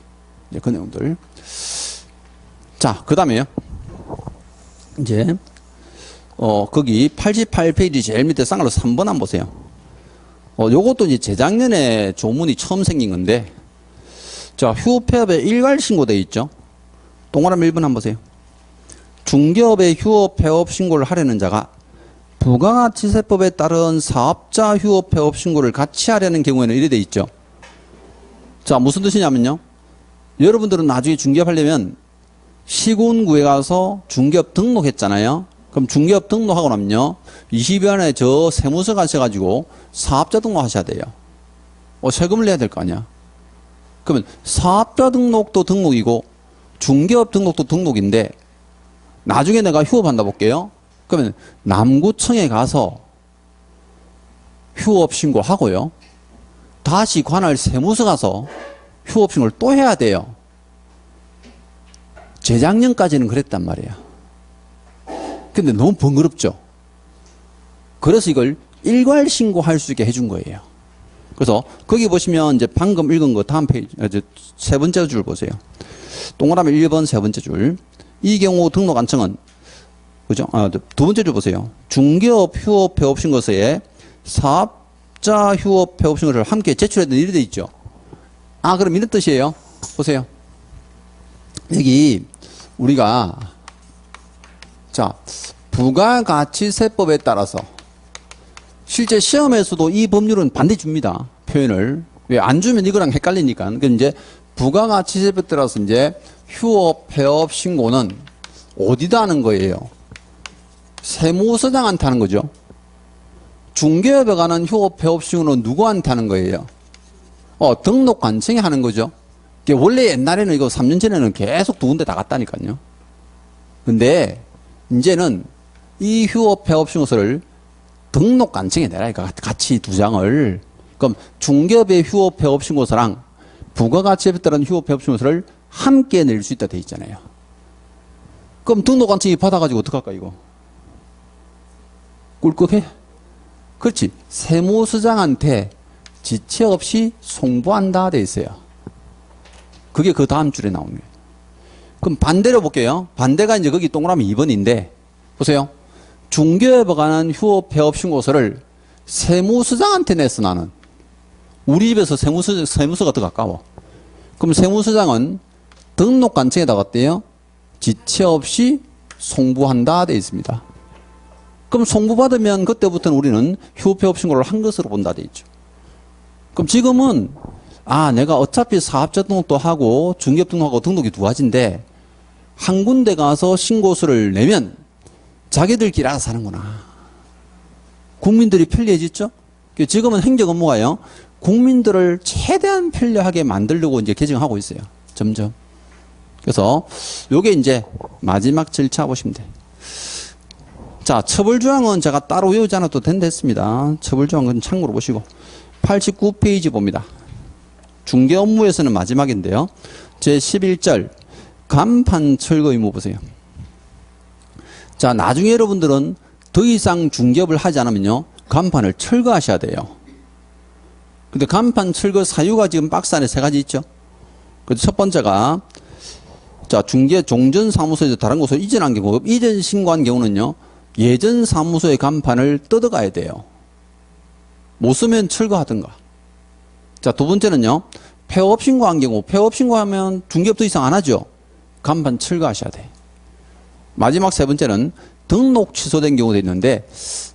이제 그 내용들. 자, 그 다음에요. 이제, 거기 88페이지 제일 밑에 쌍으로 3번 한번 보세요. 요것도 이제 재작년에 조문이 처음 생긴 건데, 자, 휴업폐업에 일괄 신고되어 있죠. 동그라미 1번 한번 보세요. 중개업의 휴업 폐업 신고를 하려는 자가 부가가치세법에 따른 사업자 휴업 폐업 신고를 같이 하려는 경우에는 이래 돼 있죠. 자, 무슨 뜻이냐면요. 여러분들은 나중에 중개업하려면 시군구에 가서 중개업 등록했잖아요. 그럼 중개업 등록하고 나면요. 20여 년에 저 세무서 가셔가지고 사업자 등록하셔야 돼요. 세금을 내야 될 거 아니야. 그러면 사업자 등록도 등록이고 중개업 등록도 등록인데 나중에 내가 휴업한다 볼게요. 그러면 남구청에 가서 휴업 신고하고요. 다시 관할 세무서 가서 휴업 신고를 또 해야 돼요. 재작년까지는 그랬단 말이에요. 근데 너무 번거롭죠. 그래서 이걸 일괄 신고할 수 있게 해준 거예요. 그래서 거기 보시면 이제 방금 읽은 거 다음 페이지, 세 번째 줄 보세요. 동그라미 1번 세 번째 줄. 이 경우 등록 안청은 그죠? 두 번째 줄 보세요. 중개업 휴업 폐업 신고서에 사업자 휴업 폐업 신고를 함께 제출해야 되는 일이 돼 있죠. 그럼 이런 뜻이에요. 보세요. 여기 우리가 자, 부가가치세법에 따라서 실제 시험에서도 이 법률은 반드시 줍니다. 표현을. 왜 안 주면 이거랑 헷갈리니까. 그러니까 이제 부가가치세법에 따라서 이제 휴업 폐업 신고는 어디다 하는 거예요? 세무서장한테 하는 거죠. 중개업에 관한 휴업 폐업 신고는 누구한테 하는 거예요? 등록관청이 하는 거죠. 원래 옛날에는 이거 3년 전에는 계속 두 군데 다 갔다니까요. 근데 이제는 이 휴업 폐업 신고서를 등록관청에 내라니까 같이 두 장을. 그럼 중개업의 휴업 폐업 신고서랑 부가가치세법에 따른 휴업 폐업 신고서를 함께 낼 수 있다 돼 있잖아요. 그럼 등록관청이 받아가지고 어떡할까 이거? 꿀꺽해? 그렇지. 세무서장한테 지체 없이 송부한다 돼 있어요. 그게 그 다음 줄에 나옵니다. 그럼 반대로 볼게요. 반대가 이제 거기 동그라미 2번인데 보세요. 중개업에 관한 휴업 폐업 신고서를 세무서장한테 냈어 나는. 우리 집에서 세무서가 더 가까워. 그럼 세무서장은 등록관청에다가 어때요? 지체 없이 송부한다 돼 있습니다. 그럼 송부받으면 그때부터는 우리는 휴업 폐업 신고를 한 것으로 본다 돼 있죠. 그럼 지금은 내가 어차피 사업자 등록도 하고 중개업 등록하고 등록이 두 가지인데 한 군데 가서 신고서를 내면 자기들끼리 알아서 하는구나. 국민들이 편리해졌죠? 지금은 행정 업무가요. 국민들을 최대한 편리하게 만들려고 이제 개정하고 있어요. 점점. 그래서 요게 이제 마지막 절차 보시면 돼요. 자, 처벌조항은 제가 따로 외우지 않아도 된다 했습니다. 처벌조항은 참고로 보시고 89페이지 봅니다. 중개 업무에서는 마지막인데요. 제11절 간판 철거 의무 보세요. 자, 나중에 여러분들은 더 이상 중개업을 하지 않으면요. 간판을 철거하셔야 돼요. 근데 간판 철거 사유가 지금 박스 안에 세 가지 있죠. 그래서 첫 번째가 자, 중개 종전 사무소에서 다른 곳으로 이전한 경우, 이전 신고한 경우는요. 예전 사무소의 간판을 뜯어가야 돼요. 못 쓰면 철거하든가. 자, 두 번째는요. 폐업 신고한 경우, 폐업 신고하면 중개업 더 이상 안 하죠. 간판 철거하셔야 돼. 마지막 세 번째는 등록 취소된 경우도 있는데,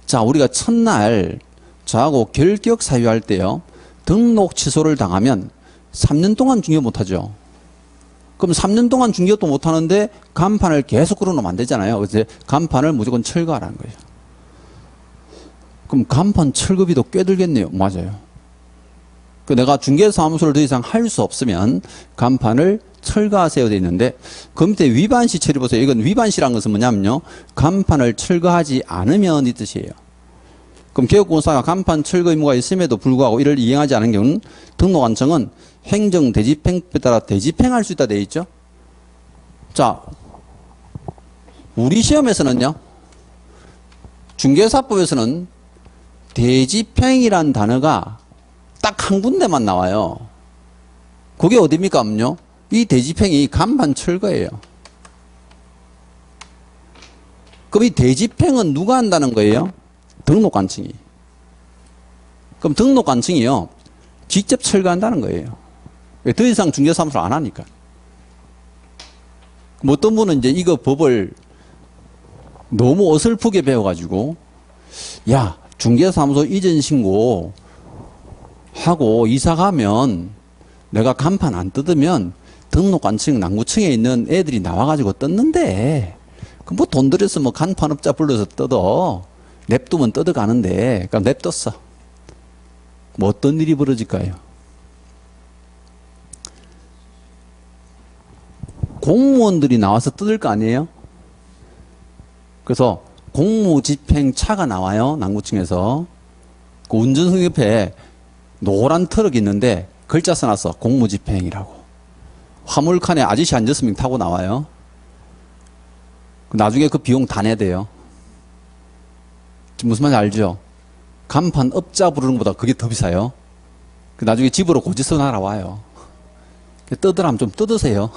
자, 우리가 첫날 저하고 결격 사유할 때요. 등록 취소를 당하면 3년 동안 중개업 못 하죠. 그럼 3년 동안 중개업도 못 하는데 간판을 계속 걸어놓으면 안 되잖아요. 그래서 간판을 무조건 철거하라는 거예요. 그럼 간판 철거비도 꽤 들겠네요. 맞아요. 내가 중개사무소를 더 이상 할 수 없으면 간판을 철거하세요 되어 있는데 그 밑에 위반시 처리보세요. 이건 위반시라는 것은 뭐냐면요. 간판을 철거하지 않으면 이 뜻이에요. 그럼 개업공사가 간판 철거 의무가 있음에도 불구하고 이를 이행하지 않은 경우는 등록관청은 행정대집행법에 따라 대집행할 수 있다 되어 있죠. 자, 우리 시험에서는요. 중개사법에서는 대집행이란 단어가 딱 한 군데만 나와요. 그게 어디입니까? 하면요. 이 대집행이 간판 철거예요. 그럼 이 대집행은 누가 한다는 거예요? 등록관청이. 그럼 등록관청이요. 직접 철거한다는 거예요. 더 이상 중개사무소를 안 하니까. 어떤 분은 이제 이거 법을 너무 어설프게 배워가지고, 야, 중개사무소 이전 신고 하고 이사 가면 내가 간판 안 뜯으면 등록관청 남구청에 있는 애들이 나와가지고 떴는데, 그 뭐 돈 들여서 뭐 간판업자 불러서 뜯어. 냅두면 뜯어가는데, 그러니까 냅뒀어. 뭐 어떤 일이 벌어질까요? 공무원들이 나와서 뜯을 거 아니에요? 그래서 공무집행차가 나와요. 남구청에서. 그 운전석 옆에 노란 트럭이 있는데 글자 써놨어. 공무집행이라고. 화물칸에 아저씨 앉았으면 타고 나와요. 나중에 그 비용 다 내야 돼요. 무슨 말인지 알죠? 간판 업자 부르는 것보다 그게 더 비싸요. 나중에 집으로 고지서 날아와요. 뜯으라면 좀 뜯으세요.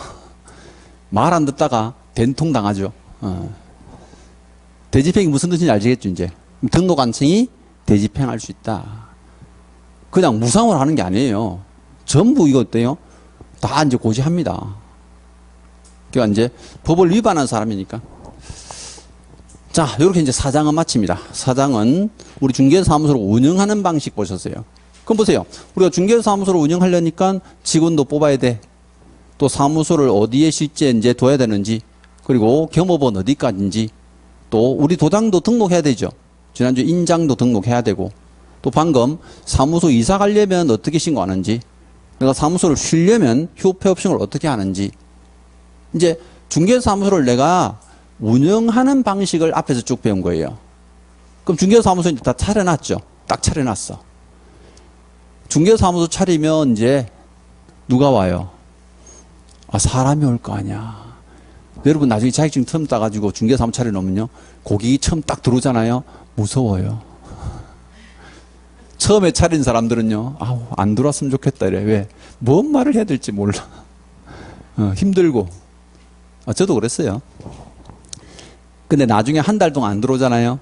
말 안 듣다가 된통 당하죠. 대집행이 무슨 뜻인지 알겠죠, 이제. 등록관청이 대집행할 수 있다. 그냥 무상으로 하는 게 아니에요. 전부 이거 어때요? 다 이제 고지합니다. 그러니까 이제 법을 위반한 사람이니까. 자, 이렇게 이제 사장은 마칩니다. 사장은 우리 중개사무소를 운영하는 방식 보셨어요. 그럼 보세요. 우리가 중개사무소를 운영하려니까 직원도 뽑아야 돼. 또 사무소를 어디에 실제 이제 둬야 되는지, 그리고 겸업은 어디까지인지, 또 우리 도장도 등록해야 되죠. 지난주 인장도 등록해야 되고, 또 방금 사무소 이사 가려면 어떻게 신고하는지, 내가 사무소를 쉬려면 휴폐업싱을 어떻게 하는지, 이제 중개사무소를 내가 운영하는 방식을 앞에서 쭉 배운 거예요. 그럼 중개사무소 이제 다 차려놨죠. 딱 차려놨어. 중개사무소 차리면 이제 누가 와요? 아, 사람이 올 거 아니야. 여러분 나중에 자격증 처음 따가지고 중개사무소 차려놓으면요, 고객이 처음 딱 들어오잖아요. 무서워요. 처음에 차린 사람들은요, 아우, 안 들어왔으면 좋겠다 이래. 왜? 뭔 말을 해야 될지 몰라. 힘들고. 저도 그랬어요. 근데 나중에 한 달 동안 안 들어오잖아요.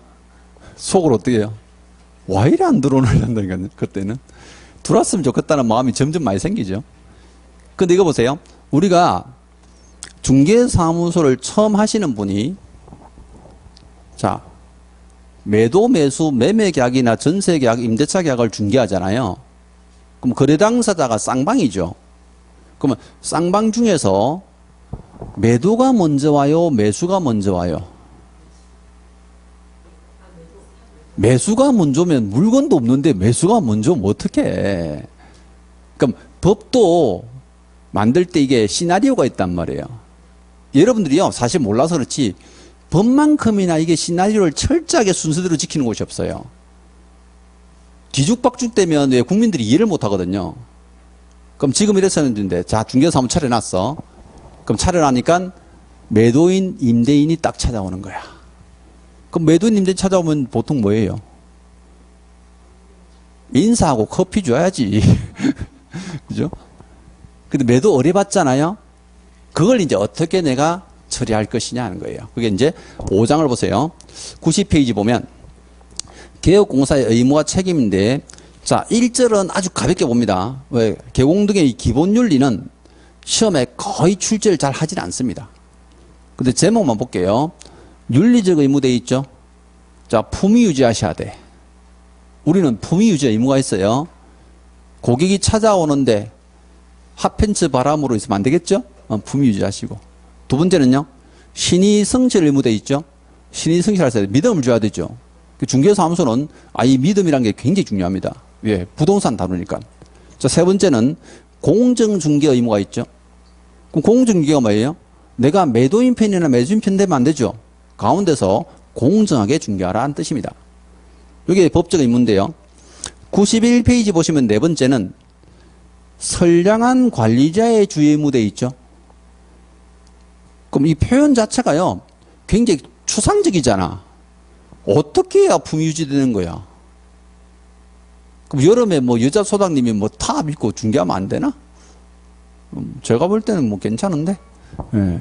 속으로 어떻게 해요? 와 이래 안 들어오는다니까요. 그때는 들어왔으면 좋겠다는 마음이 점점 많이 생기죠. 근데 이거 보세요. 우리가 중개사무소를 처음 하시는 분이, 자, 매도, 매수, 매매 계약이나 전세 계약, 임대차 계약을 중개하잖아요. 그럼 거래 당사자가 쌍방이죠. 그러면 쌍방 중에서 매도가 먼저 와요, 매수가 먼저 와요? 매수가 먼저면 물건도 없는데 매수가 먼저 오면 어떡해. 그럼 법도 만들 때 이게 시나리오가 있단 말이에요. 여러분들이요, 사실 몰라서 그렇지 법만큼이나 이게 시나리오를 철저하게 순서대로 지키는 곳이 없어요. 뒤죽박죽 되면 왜 국민들이 이해를 못 하거든요. 그럼 지금 이랬었는데, 자, 중개사무소 차려놨어. 그럼 차려놨으니까 매도인, 임대인이 딱 찾아오는 거야. 그럼 매도인, 임대인 찾아오면 보통 뭐예요? 인사하고 커피 줘야지. 그죠? 근데 매도 의뢰받잖아요? 그걸 이제 어떻게 내가 처리할 것이냐 하는 거예요. 그게 이제 5장을 보세요. 90페이지 보면 개업공사의 의무와 책임인데, 자, 1절은 아주 가볍게 봅니다. 왜? 개공 등의 기본 윤리는 시험에 거의 출제를 잘 하진 않습니다. 근데 제목만 볼게요. 윤리적 의무 돼 있죠? 자, 품위 유지하셔야 돼. 우리는 품위 유지 의무가 있어요. 고객이 찾아오는데 핫팬츠 바람으로 있으면 안 되겠죠? 품위 유지하시고. 두 번째는요, 신의 성실 의무 돼 있죠? 신의 성실하셔야 돼. 믿음을 줘야 되죠. 중개사무소는 이 믿음이라는 게 굉장히 중요합니다. 왜? 부동산 다루니까. 자, 세 번째는 공정중개 의무가 있죠. 그럼 공정중개가 뭐예요? 내가 매도인 편이나 매수인 편 되면 안 되죠. 가운데서 공정하게 중개하라는 뜻입니다. 이게 법적 의무인데요. 91페이지 보시면 네 번째는 선량한 관리자의 주의 의무 돼 있죠. 그럼 이 표현 자체가요, 굉장히 추상적이잖아. 어떻게 해야 품위 유지되는 거야? 그럼 여름에 뭐 여자 소장님이 뭐 타 믿고 중개하면 안 되나? 제가 볼 때는 뭐 괜찮은데. 예.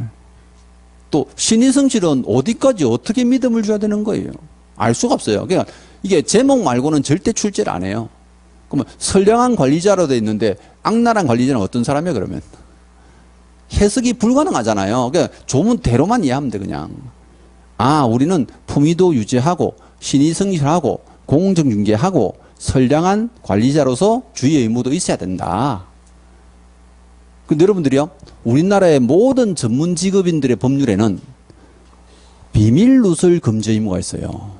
또 신의성실은 어디까지 어떻게 믿음을 줘야 되는 거예요? 알 수가 없어요. 그러니까 이게 제목 말고는 절대 출제를 안 해요. 그러면 선량한 관리자로 돼 있는데 악랄한 관리자는 어떤 사람이야 그러면? 해석이 불가능하잖아요. 그러니까 조문대로만 이해하면 돼 그냥. 우리는 품위도 유지하고 신의 성실하고 공정중개하고 선량한 관리자로서 주의 의무도 있어야 된다. 근데 여러분들이요, 우리나라의 모든 전문 직업인들의 법률에는 비밀 누설 금지 의무가 있어요.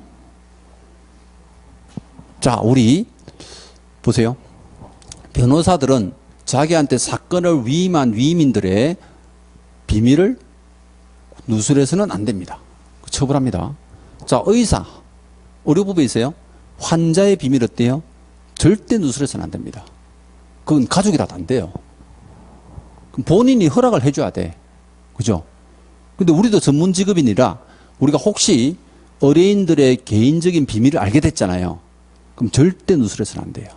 자, 우리 보세요. 변호사들은 자기한테 사건을 위임한 위임인들의 비밀을 누설해서는 안 됩니다. 처벌합니다. 자, 의사, 의료법에 있어요. 환자의 비밀 어때요? 절대 누설해서는 안 됩니다. 그건 가족이라도 안 돼요. 그럼 본인이 허락을 해줘야 돼. 그죠? 근데 우리도 전문 직업인이라 우리가 혹시 의뢰인들의 개인적인 비밀을 알게 됐잖아요. 그럼 절대 누설해서는 안 돼요.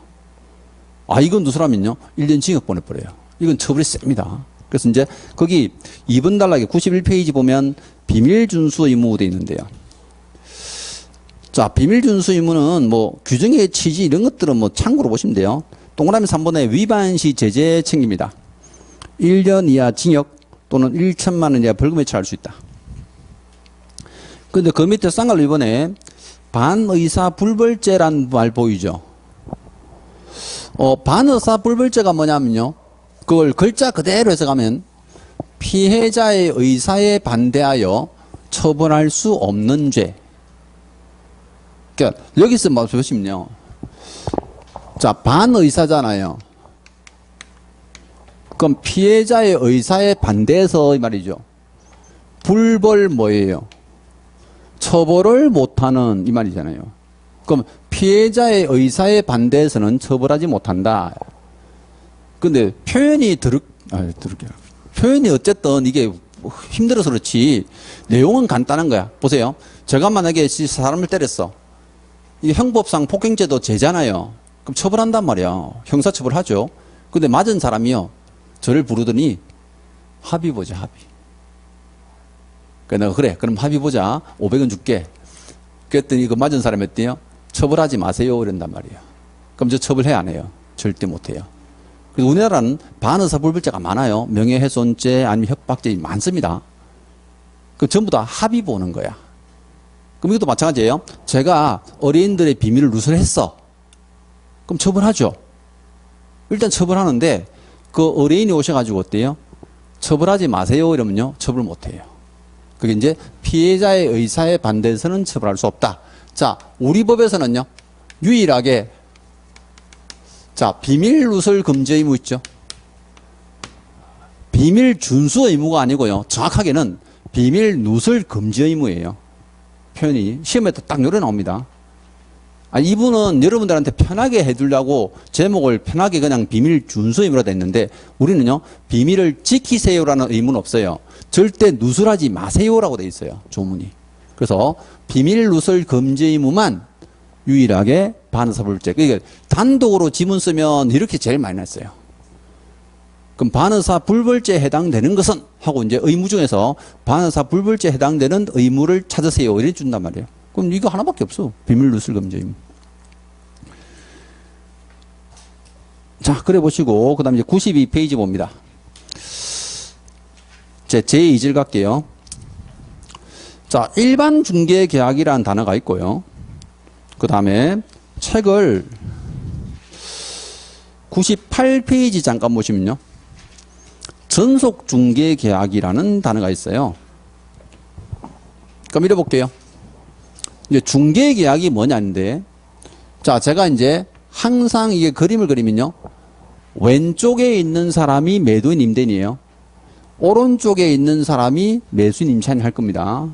이건 누설하면요, 1년 징역 보내버려요. 이건 처벌이 셉니다. 그래서 이제 거기 2번 단락에 91페이지 보면 비밀 준수 의무 돼 있는데요. 자, 비밀 준수 의무는 뭐 규정의 취지 이런 것들은 뭐 참고로 보시면 돼요. 동그라미 3번에 위반 시 제재 책임입니다. 1년 이하 징역 또는 1천만 원 이하 벌금에 처할 수 있다. 근데 그 밑에 쌍괄로 이번에 반의사 불벌죄란 말 보이죠? 반의사 불벌죄가 뭐냐면요, 그걸 글자 그대로 해석하면 피해자의 의사에 반대하여 처벌할 수 없는 죄. 그러니까 여기서 뭐 보시면요, 자, 반의사잖아요. 그럼 피해자의 의사에 반대해서 이 말이죠. 불벌 뭐예요? 처벌을 못하는 이 말이잖아요. 그럼 피해자의 의사에 반대해서는 처벌하지 못한다. 근데 표현이 표현이 어쨌든 이게 힘들어서 그렇지 내용은 간단한 거야. 보세요. 제가 만약에 사람을 때렸어. 이게 형법상 폭행죄도 죄잖아요. 그럼 처벌한단 말이야. 형사처벌하죠. 근데 맞은 사람이요, 저를 부르더니 합의 보자, 합의. 그러니까 내가 그래, 그럼 합의 보자. 500원 줄게. 그랬더니 그 맞은 사람이 어때요? 처벌하지 마세요. 이런단 말이에요. 그럼 저 처벌해 안 해요? 절대 못 해요. 그래서 우리나라는 반의사 불벌죄가 많아요. 명예훼손죄 아니면 협박죄 많습니다. 그 전부 다 합의 보는 거야. 그럼 이것도 마찬가지예요. 제가 어린이들의 비밀을 누설했어. 그럼 처벌하죠. 일단 처벌하는데 그 어린이 오셔가지고 어때요? 처벌하지 마세요. 이러면요, 처벌 못 해요. 그게 이제 피해자의 의사에 반대해서는 처벌할 수 없다. 자, 우리 법에서는요, 유일하게 자, 비밀 누설 금지 의무 있죠. 비밀 준수 의무가 아니고요, 정확하게는 비밀 누설 금지 의무예요. 표현이 시험에 딱 요래 나옵니다. 이분은 여러분들한테 편하게 해두려고 제목을 편하게 그냥 비밀 준수 의무로 됐는데, 우리는요, 비밀을 지키세요라는 의무는 없어요. 절대 누설하지 마세요라고 돼 있어요, 조문이. 그래서 비밀 누설 금지 의무만 유일하게 반의사 불벌죄. 그러니까 단독으로 지문 쓰면 이렇게 제일 많이 났어요. 그럼 반의사 불벌죄에 해당되는 것은 하고 이제 의무 중에서 반의사 불벌죄에 해당되는 의무를 찾으세요, 이래 준단 말이에요. 그럼 이거 하나밖에 없어. 비밀 누설 금지 의무. 자, 그래 보시고 그 다음에 이제 92페이지 봅니다. 제2질 갈게요. 자, 일반 중개 계약이라는 단어가 있고요. 그 다음에 책을 98페이지 잠깐 보시면요, 전속 중개 계약이라는 단어가 있어요. 그럼 읽어볼게요. 이제 중개 계약이 뭐냐인데, 자, 제가 이제 항상 이게 그림을 그리면요, 왼쪽에 있는 사람이 매도인 임대인이에요. 오른쪽에 있는 사람이 매수인 임차인 할 겁니다.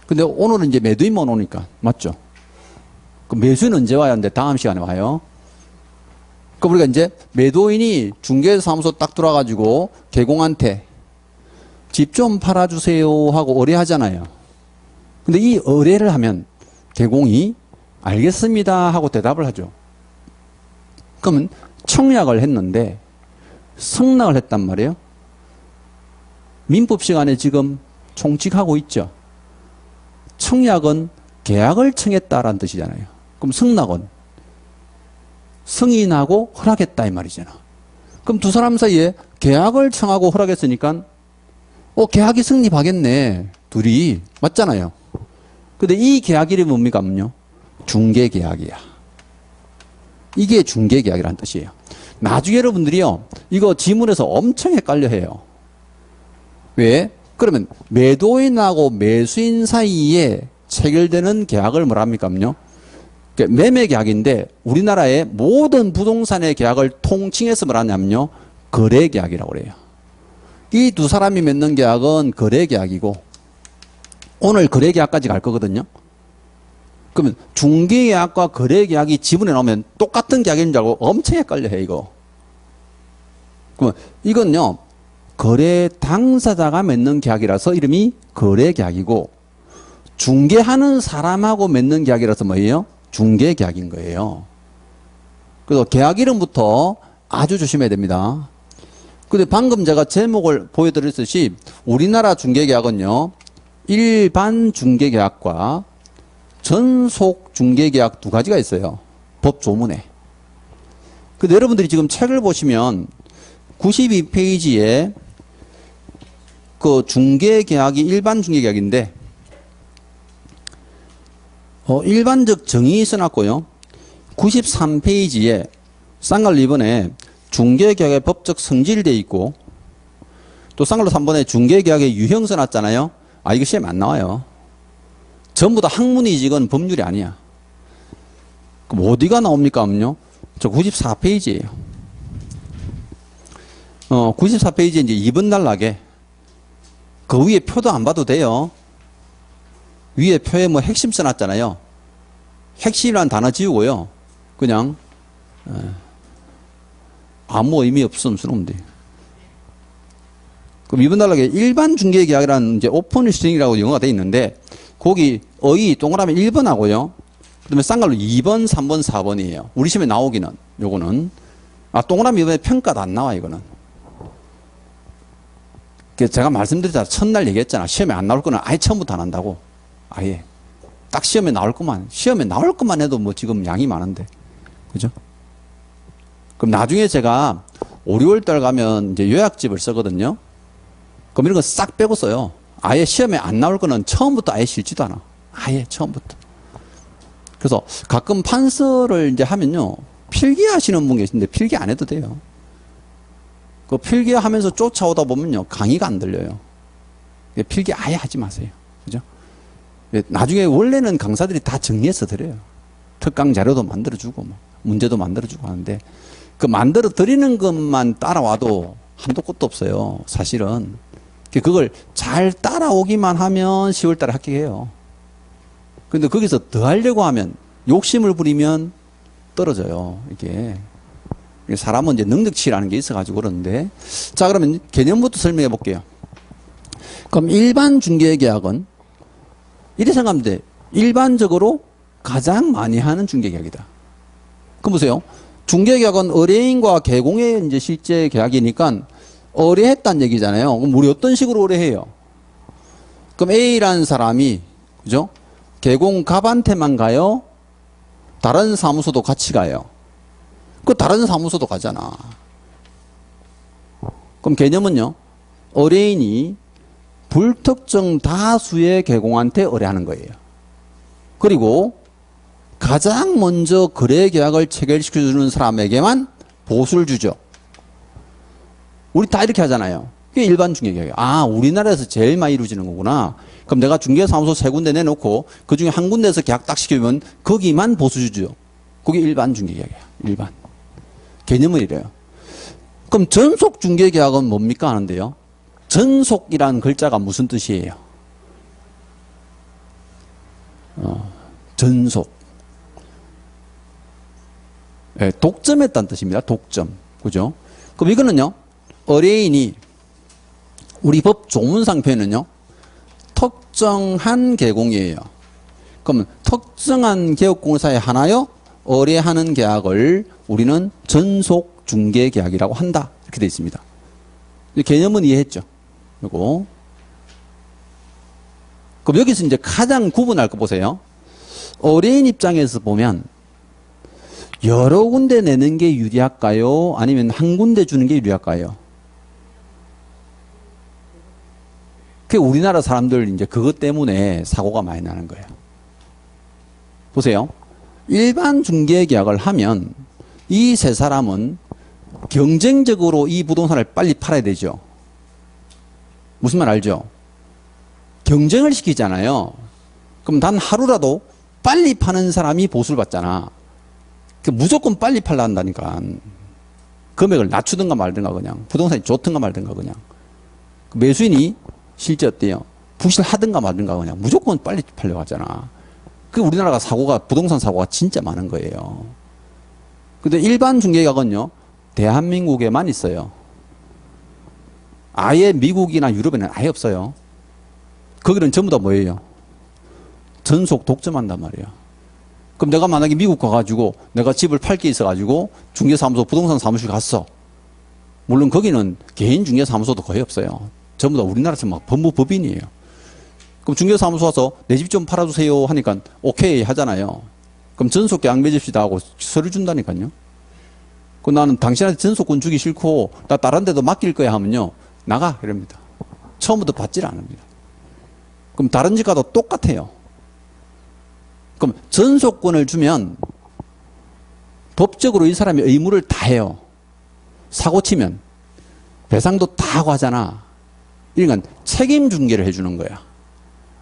근데 오늘은 이제 매도인만 오니까, 맞죠? 그 매수인 언제 와야 하는데 다음 시간에 와요. 그럼 우리가 이제 매도인이 중개사무소 딱 들어와가지고 개공한테 집 좀 팔아주세요 하고 의뢰하잖아요. 근데 이 의뢰를 하면 개공이 알겠습니다 하고 대답을 하죠. 그러면 청약을 했는데 승낙을 했단 말이에요. 민법 시간에 지금 총칙하고 있죠. 청약은 계약을 청했다라는 뜻이잖아요. 그럼 승낙은 승인하고 허락했다 이 말이잖아. 그럼 두 사람 사이에 계약을 청하고 허락했으니까 계약이 성립하겠네. 둘이 맞잖아요. 근데 이 계약 이름이 뭡니까?면요. 중개계약이야. 이게 중개계약이라는 뜻이에요. 나중에 여러분들이요, 이거 지문에서 엄청 헷갈려 해요. 왜? 그러면 매도인하고 매수인 사이에 체결되는 계약을 뭐라 합니까?면요. 매매 계약인데 우리나라의 모든 부동산의 계약을 통칭해서 뭐라 하냐면요. 거래 계약이라고 그래요. 이 두 사람이 맺는 계약은 거래 계약이고 오늘 거래 계약까지 갈 거거든요. 그러면 중개 계약과 거래 계약이 지문에 나오면 똑같은 계약인 줄 알고 엄청 헷갈려 해 이거. 그러면 이건요. 거래 당사자가 맺는 계약이라서 이름이 거래 계약이고 중개하는 사람하고 맺는 계약이라서 뭐예요? 중개 계약인 거예요. 그래서 계약 이름부터 아주 조심해야 됩니다. 근데 방금 제가 제목을 보여드렸듯이 우리나라 중개 계약은요. 일반 중개 계약과 전속 중개 계약 두 가지가 있어요. 법 조문에. 근데 여러분들이 지금 책을 보시면 92페이지에 그 중개 계약이 일반 중개 계약인데 일반적 정의 써놨고요. 93페이지에 쌍갈로 2번에 중개계약의 법적 성질이 돼 있고 또 쌍갈로 3번에 중개계약의 유형 써놨잖아요. 아 이거 시험에 안 나와요. 전부 다 학문이지 이건 법률이 아니야. 그럼 어디가 나옵니까? 하면요. 저 94페이지예요. 94페이지에 이제 2번 단락에 그 위에 표도 안 봐도 돼요. 위에 표에 뭐 핵심 써놨잖아요. 핵심이라는 단어 지우고요. 그냥 아무 의미 없으면 쓰면 돼. 그럼 이번 단락에 일반 중개계약이라는 이제 오픈 리스팅이라고 영어가 돼 있는데 거기 어이 동그라미 1번하고요. 그다음에 쌍갈로 2번, 3번, 4번이에요. 우리 시험에 나오기는 요거는 동그라미 이번에 평가도 안 나와 이거는. 제가 말씀드렸잖아. 첫날 얘기했잖아. 시험에 안 나올 거는 아예 처음부터 안 한다고. 아예. 딱 시험에 나올 것만. 시험에 나올 것만 해도 뭐 지금 양이 많은데. 그죠? 그럼 나중에 제가 5, 6월달 가면 이제 요약집을 쓰거든요. 그럼 이런 거 싹 빼고 써요. 아예 시험에 안 나올 거는 처음부터 아예 싫지도 않아. 아예 처음부터. 그래서 가끔 판서를 이제 하면요. 필기하시는 분 계신데 필기 안 해도 돼요. 그 필기하면서 쫓아오다 보면요. 강의가 안 들려요. 필기 아예 하지 마세요. 그죠? 나중에 원래는 강사들이 다 정리해서 드려요. 특강 자료도 만들어주고, 뭐 문제도 만들어주고 하는데, 그 만들어 드리는 것만 따라와도 한도 끝도 없어요. 사실은. 그걸 잘 따라오기만 하면 10월 달에 합격해요. 근데 거기서 더 하려고 하면, 욕심을 부리면 떨어져요. 이게. 사람은 이제 능력치라는 게 있어가지고 그러는데. 자, 그러면 개념부터 설명해 볼게요. 그럼 일반 중개계약은 이렇게 생각하면 돼. 일반적으로 가장 많이 하는 중개계약이다. 그럼 보세요. 중개계약은 의뢰인과 개공의 이제 실제 계약이니까 의뢰했다는 얘기잖아요. 그럼 우리 어떤 식으로 의뢰해요? 그럼 A라는 사람이, 그죠? 개공 갑한테만 가요? 다른 사무소도 같이 가요? 그 다른 사무소도 가잖아. 그럼 개념은요. 의뢰인이 불특정 다수의 개공한테 의뢰하는 거예요. 그리고 가장 먼저 거래 계약을 체결시켜주는 사람에게만 보수를 주죠. 우리 다 이렇게 하잖아요. 그게 일반 중개계약이에요. 아, 우리나라에서 제일 많이 이루어지는 거구나. 그럼 내가 중개사무소 3군데 내놓고 그 중에 한 군데에서 계약 딱 시키면 거기만 보수 주죠. 그게 일반 중개계약이야. 일반. 개념은 이래요. 그럼 전속 중개계약은 뭡니까 하는데요. 전속이라는 글자가 무슨 뜻이에요? 전속. 네, 독점했다는 뜻입니다. 독점. 그죠? 그럼 이거는요. 의뢰인이 우리 법 조문상 표현은요. 특정한 개공이에요. 그러면 특정한 개업공사에 하나여 의뢰하는 계약을 우리는 전속 중개 계약이라고 한다. 이렇게 되어 있습니다. 개념은 이해했죠? 요거. 그럼 여기서 이제 가장 구분할 거 보세요. 의뢰인 입장에서 보면 여러 군데 내는 게 유리할까요? 아니면 한 군데 주는 게 유리할까요? 그 우리나라 사람들 이제 그것 때문에 사고가 많이 나는 거예요. 보세요. 일반 중개계약을 하면 이 세 사람은 경쟁적으로 이 부동산을 빨리 팔아야 되죠. 무슨 말 알죠? 경쟁을 시키잖아요. 그럼 단 하루라도 빨리 파는 사람이 보수를 받잖아. 무조건 빨리 팔라 한다니까. 금액을 낮추든가 말든가 그냥. 부동산이 좋든가 말든가 그냥. 매수인이 실제 어때요? 부실하든가 말든가 그냥. 무조건 빨리 팔려고 하잖아. 그 우리나라가 부동산 사고가 진짜 많은 거예요. 근데 일반 중개계약은요, 대한민국에만 있어요. 아예 미국이나 유럽에는 아예 없어요. 거기는 전부 다 뭐예요? 전속 독점한단 말이에요. 그럼 내가 만약에 미국 가가지고 내가 집을 팔 게 있어가지고 중개사무소 부동산 사무실 갔어. 물론 거기는 개인 중개사무소도 거의 없어요. 전부 다 우리나라처럼 막 법무법인이에요. 그럼 중개사무소 와서 내 집 좀 팔아주세요 하니까 오케이 하잖아요. 그럼 전속 계약 맺읍시다 하고 서류 준다니까요. 그럼 나는 당신한테 전속권 주기 싫고 나 다른 데도 맡길 거야 하면요. 나가 이럽니다. 처음부터 받질 않습니다. 그럼 다른 집 가도 똑같아요. 그럼 전속권을 주면 법적으로 이 사람이 의무를 다 해요. 사고 치면 배상도 다 하고 하잖아. 그러니까 책임 중개를 해주는 거야.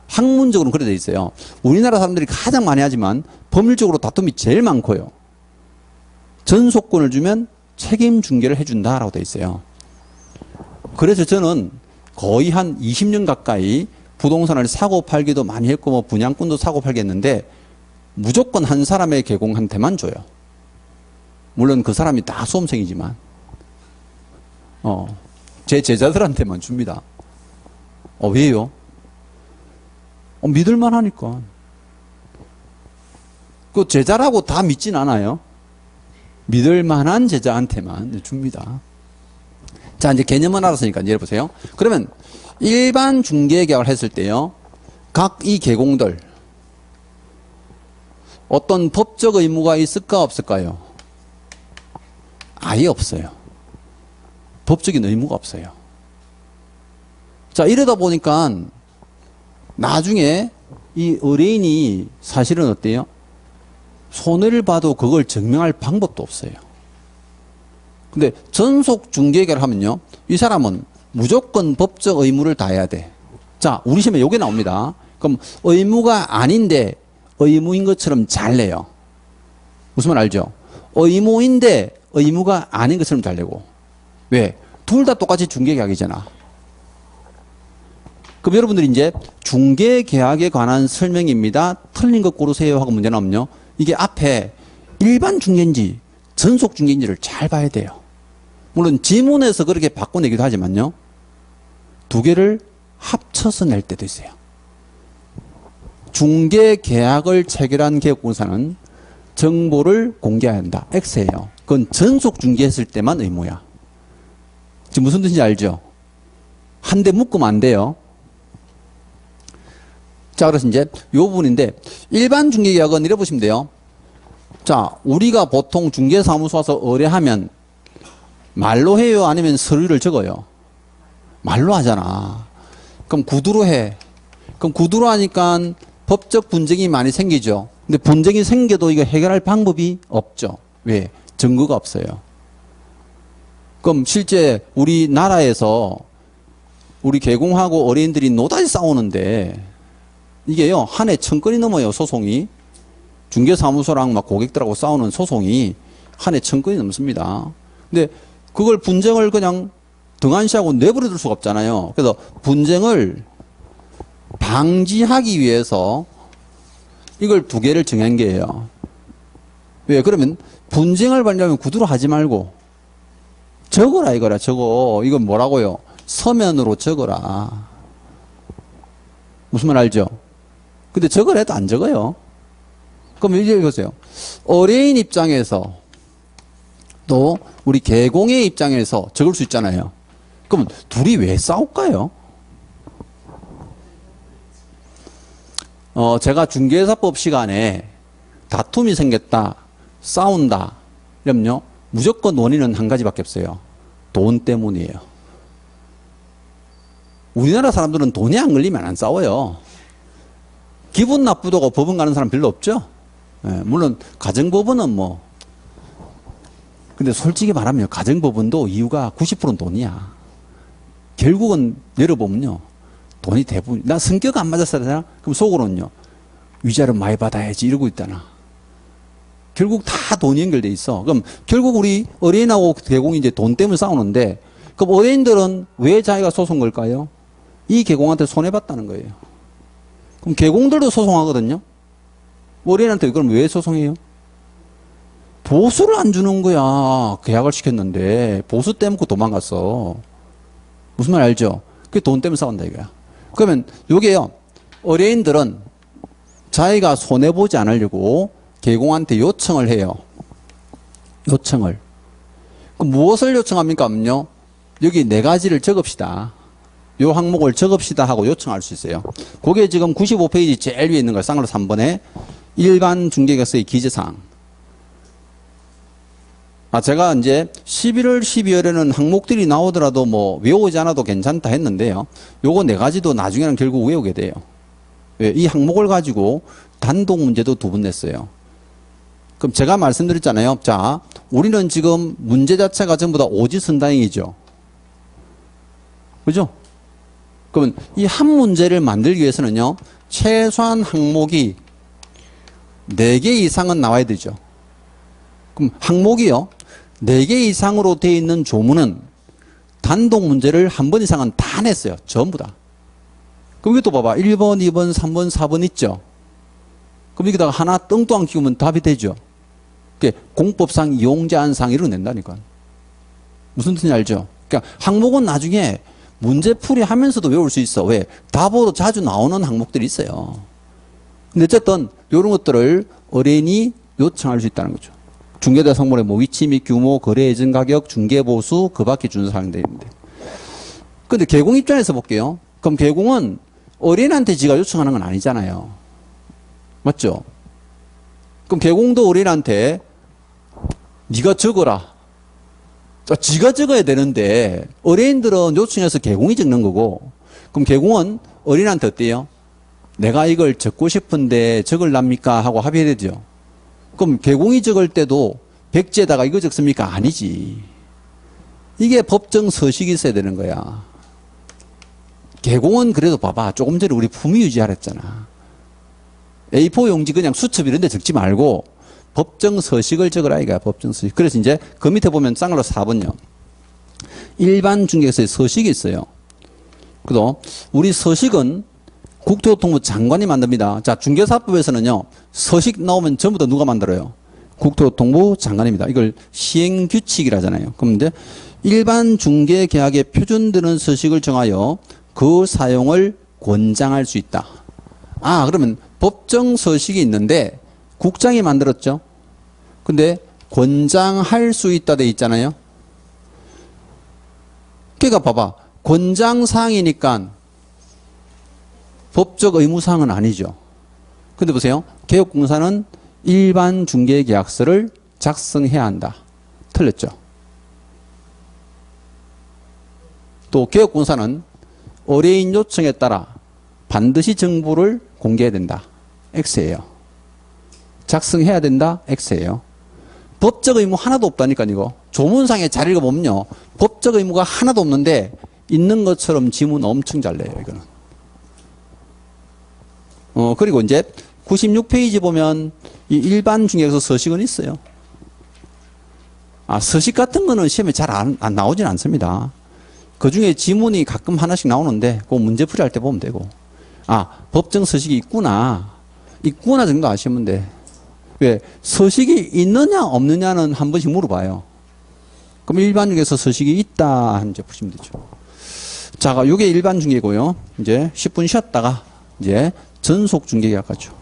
학문적으로는 그래 돼 있어요. 우리나라 사람들이 가장 많이 하지만 법률적으로 다툼이 제일 많고요. 전속권을 주면 책임 중개를 해준다라고 돼 있어요. 그래서 저는 거의 한 20년 가까이 부동산을 사고 팔기도 많이 했고 뭐 분양권도 사고 팔겠는데 무조건 한 사람의 개공한테만 줘요. 물론 그 사람이 다 수험생이지만 제 제자들한테만 줍니다. 왜요? 믿을만 하니까. 그 제자라고 다 믿진 않아요. 믿을만한 제자한테만 줍니다. 자, 이제 개념은 알았으니까 이제 보세요. 그러면 일반 중개계약을 했을 때요, 각 이 계공들 어떤 법적 의무가 있을까 없을까요? 아예 없어요. 법적인 의무가 없어요. 자, 이러다 보니까 나중에 이 의뢰인이 사실은 어때요? 손해를 봐도 그걸 증명할 방법도 없어요. 근데 전속 중개계를 하면요, 이 사람은 무조건 법적 의무를 다해야 돼. 자, 우리 시험에 요게 나옵니다. 그럼 의무가 아닌데 의무인 것처럼 잘 내요. 무슨 말 알죠? 의무인데 의무가 아닌 것처럼 잘 내고. 왜? 둘 다 똑같이 중개계약이잖아. 그럼 여러분들이 이제 중개계약에 관한 설명입니다. 틀린 것 고르세요 하고 문제 나오면요, 이게 앞에 일반 중개인지 전속 중개인지를 잘 봐야 돼요. 물론 지문에서 그렇게 바꿔내기도 하지만요, 두 개를 합쳐서 낼 때도 있어요. 중개계약을 체결한 계약공사는 정보를 공개해야 한다. X예요. 그건 전속 중개했을 때만 의무야. 지금 무슨 뜻인지 알죠? 한 대 묶으면 안 돼요. 자, 그래서 이제 요 부분인데, 일반 중개계약은 이래 보시면 돼요. 자, 우리가 보통 중개사무소 와서 의뢰하면 말로 해요? 아니면 서류를 적어요? 말로 하잖아. 그럼 구두로 해. 그럼 구두로 하니까 법적 분쟁이 많이 생기죠. 근데 분쟁이 생겨도 이거 해결할 방법이 없죠. 왜? 증거가 없어요. 그럼 실제 우리나라에서 우리 개공하고 어린이들이 노다지 싸우는데 이게요, 한 해 1000건이 넘어요, 소송이. 중개사무소랑 막 고객들하고 싸우는 소송이 한 해 1000건이 넘습니다. 근데 그걸 분쟁을 그냥 등한시하고 내버려둘 수가 없잖아요. 그래서 분쟁을 방지하기 위해서 이걸 두 개를 정한 게예요. 왜? 그러면 분쟁을 벌려면 구두로 하지 말고 적어라 이거라. 적어. 이건 뭐라고요? 서면으로 적어라. 무슨 말 알죠? 근데 적으래도 안 적어요. 그럼 이제 보세요. 의뢰인 입장에서 또 우리 개공의 입장에서 적을 수 있잖아요. 그럼 둘이 왜 싸울까요? 제가 중개사법 시간에 다툼이 생겼다, 싸운다, 이러면요, 무조건 원인은 한 가지밖에 없어요. 돈 때문이에요. 우리나라 사람들은 돈이 안 걸리면 안 싸워요. 기분 나쁘다고 법원 가는 사람 별로 없죠? 예, 물론 가정법원은 뭐 근데 솔직히 말하면 가정법원도 이유가 90%는 돈이야. 결국은 열어보면요. 돈이 대부분 나 성격 안 맞았잖아. 그럼 속으로는요. 위자료 많이 받아야지 이러고 있잖아. 결국 다 돈이 연결돼 있어. 그럼 결국 우리 의뢰인하고 개공이 이제 돈 때문에 싸우는데 그럼 의뢰인들은 왜 자기가 소송 걸까요? 이 개공한테 손해봤다는 거예요. 그럼 개공들도 소송하거든요. 의뢰인한테 그럼 왜 소송해요? 보수를 안 주는 거야. 계약을 시켰는데 보수 떼먹고 도망갔어. 무슨 말 알죠? 그게 돈 때문에 싸운다 이거야. 그러면 요게요. 의뢰인들은 자기가 손해보지 않으려고 개공한테 요청을 해요. 요청을. 그럼 무엇을 요청합니까? 하면요. 여기 네 가지를 적읍시다. 요 항목을 적읍시다 하고 요청할 수 있어요. 그게 지금 95페이지 제일 위에 있는 거예요. 쌍으로 3번에 일반 중개계약서의 기재사항. 제가 이제 11월, 12월에는 항목들이 나오더라도 뭐 외우지 않아도 괜찮다 했는데요. 요거 네 가지도 나중에는 결국 외우게 돼요. 왜? 이 항목을 가지고 단독 문제도 2번 냈어요. 그럼 제가 말씀드렸잖아요. 자, 우리는 지금 문제 자체가 전부 다 오지선다행이죠. 그죠? 그러면 이 한 문제를 만들기 위해서는요. 최소한 항목이 4개 이상은 나와야 되죠. 그럼 항목이요. 4개 이상으로 되어 있는 조문은 단독 문제를 한 번 이상은 다 냈어요. 전부 다. 그럼 이것도 봐봐. 1번, 2번, 3번, 4번 있죠. 그럼 여기다가 하나 뚱뚱 끼우면 답이 되죠. 그게 공법상 이용제한상 이런 거 낸다니까. 무슨 뜻인지 알죠? 그러니까 항목은 나중에 문제풀이 하면서도 외울 수 있어. 왜? 답으로 자주 나오는 항목들이 있어요. 근데 어쨌든 이런 것들을 의뢰인이 요청할 수 있다는 거죠. 중개자 성분의 뭐 위치 및 규모, 거래 예정 가격, 중개 보수, 그 밖에 준수 사항이 되어 있는데. 근데 개공 입장에서 볼게요. 그럼 개공은 의뢰인한테 지가 요청하는 건 아니잖아요. 맞죠? 그럼 개공도 의뢰인한테 네가 적어라. 지가 적어야 되는데 의뢰인들은 요청해서 개공이 적는 거고 그럼 개공은 의뢰인한테 어때요? 내가 이걸 적고 싶은데 적을랍니까? 하고 합의해야 되죠. 그럼 개공이 적을 때도 백지에다가 이거 적습니까? 아니지. 이게 법정 서식이 있어야 되는 거야. 개공은 그래도 봐봐. 조금 전에 우리 품위 유지하랬잖아. A4 용지 그냥 수첩 이런 데 적지 말고 법정 서식을 적으라 이거야. 법정 서식. 그래서 이제 그 밑에 보면 쌍으로 4번요. 일반 중개사의 서식이 있어요. 그래도 우리 서식은 국토교통부 장관이 만듭니다. 자, 중개사법에서는요. 서식 나오면 전부 다 누가 만들어요? 국토교통부 장관입니다. 이걸 시행규칙이라잖아요. 그럼 이제 일반 중개계약에 표준되는 서식을 정하여 그 사용을 권장할 수 있다. 그러면 법정 서식이 있는데 국장이 만들었죠. 근데 권장할 수 있다 돼 있잖아요. 그러니까 봐봐. 권장사항이니까 법적 의무사항은 아니죠. 근데 보세요. 개업공사는 일반 중개계약서를 작성해야 한다. 틀렸죠. 또 개업공사는 의뢰인 요청에 따라 반드시 정보를 공개해야 된다. X예요. 작성해야 된다. X예요. 법적 의무 하나도 없다니까 이거. 조문상에 잘 읽어보면요. 법적 의무가 하나도 없는데 있는 것처럼 지문 엄청 잘 내요. 이거는. 그리고 이제 96페이지 보면 이 일반 중개에서 서식은 있어요. 서식 같은 거는 시험에 잘 안 나오진 않습니다. 그 중에 지문이 가끔 하나씩 나오는데 그 문제풀이 할 때 보면 되고. 법정 서식이 있구나 정도 아시면 돼. 왜? 서식이 있느냐 없느냐는 한 번씩 물어봐요. 그럼 일반 중개에서 서식이 있다 이제 보시면 되죠. 자, 요게 일반 중개고요. 이제 10분 쉬었다가 이제 전속 중개계약 가죠.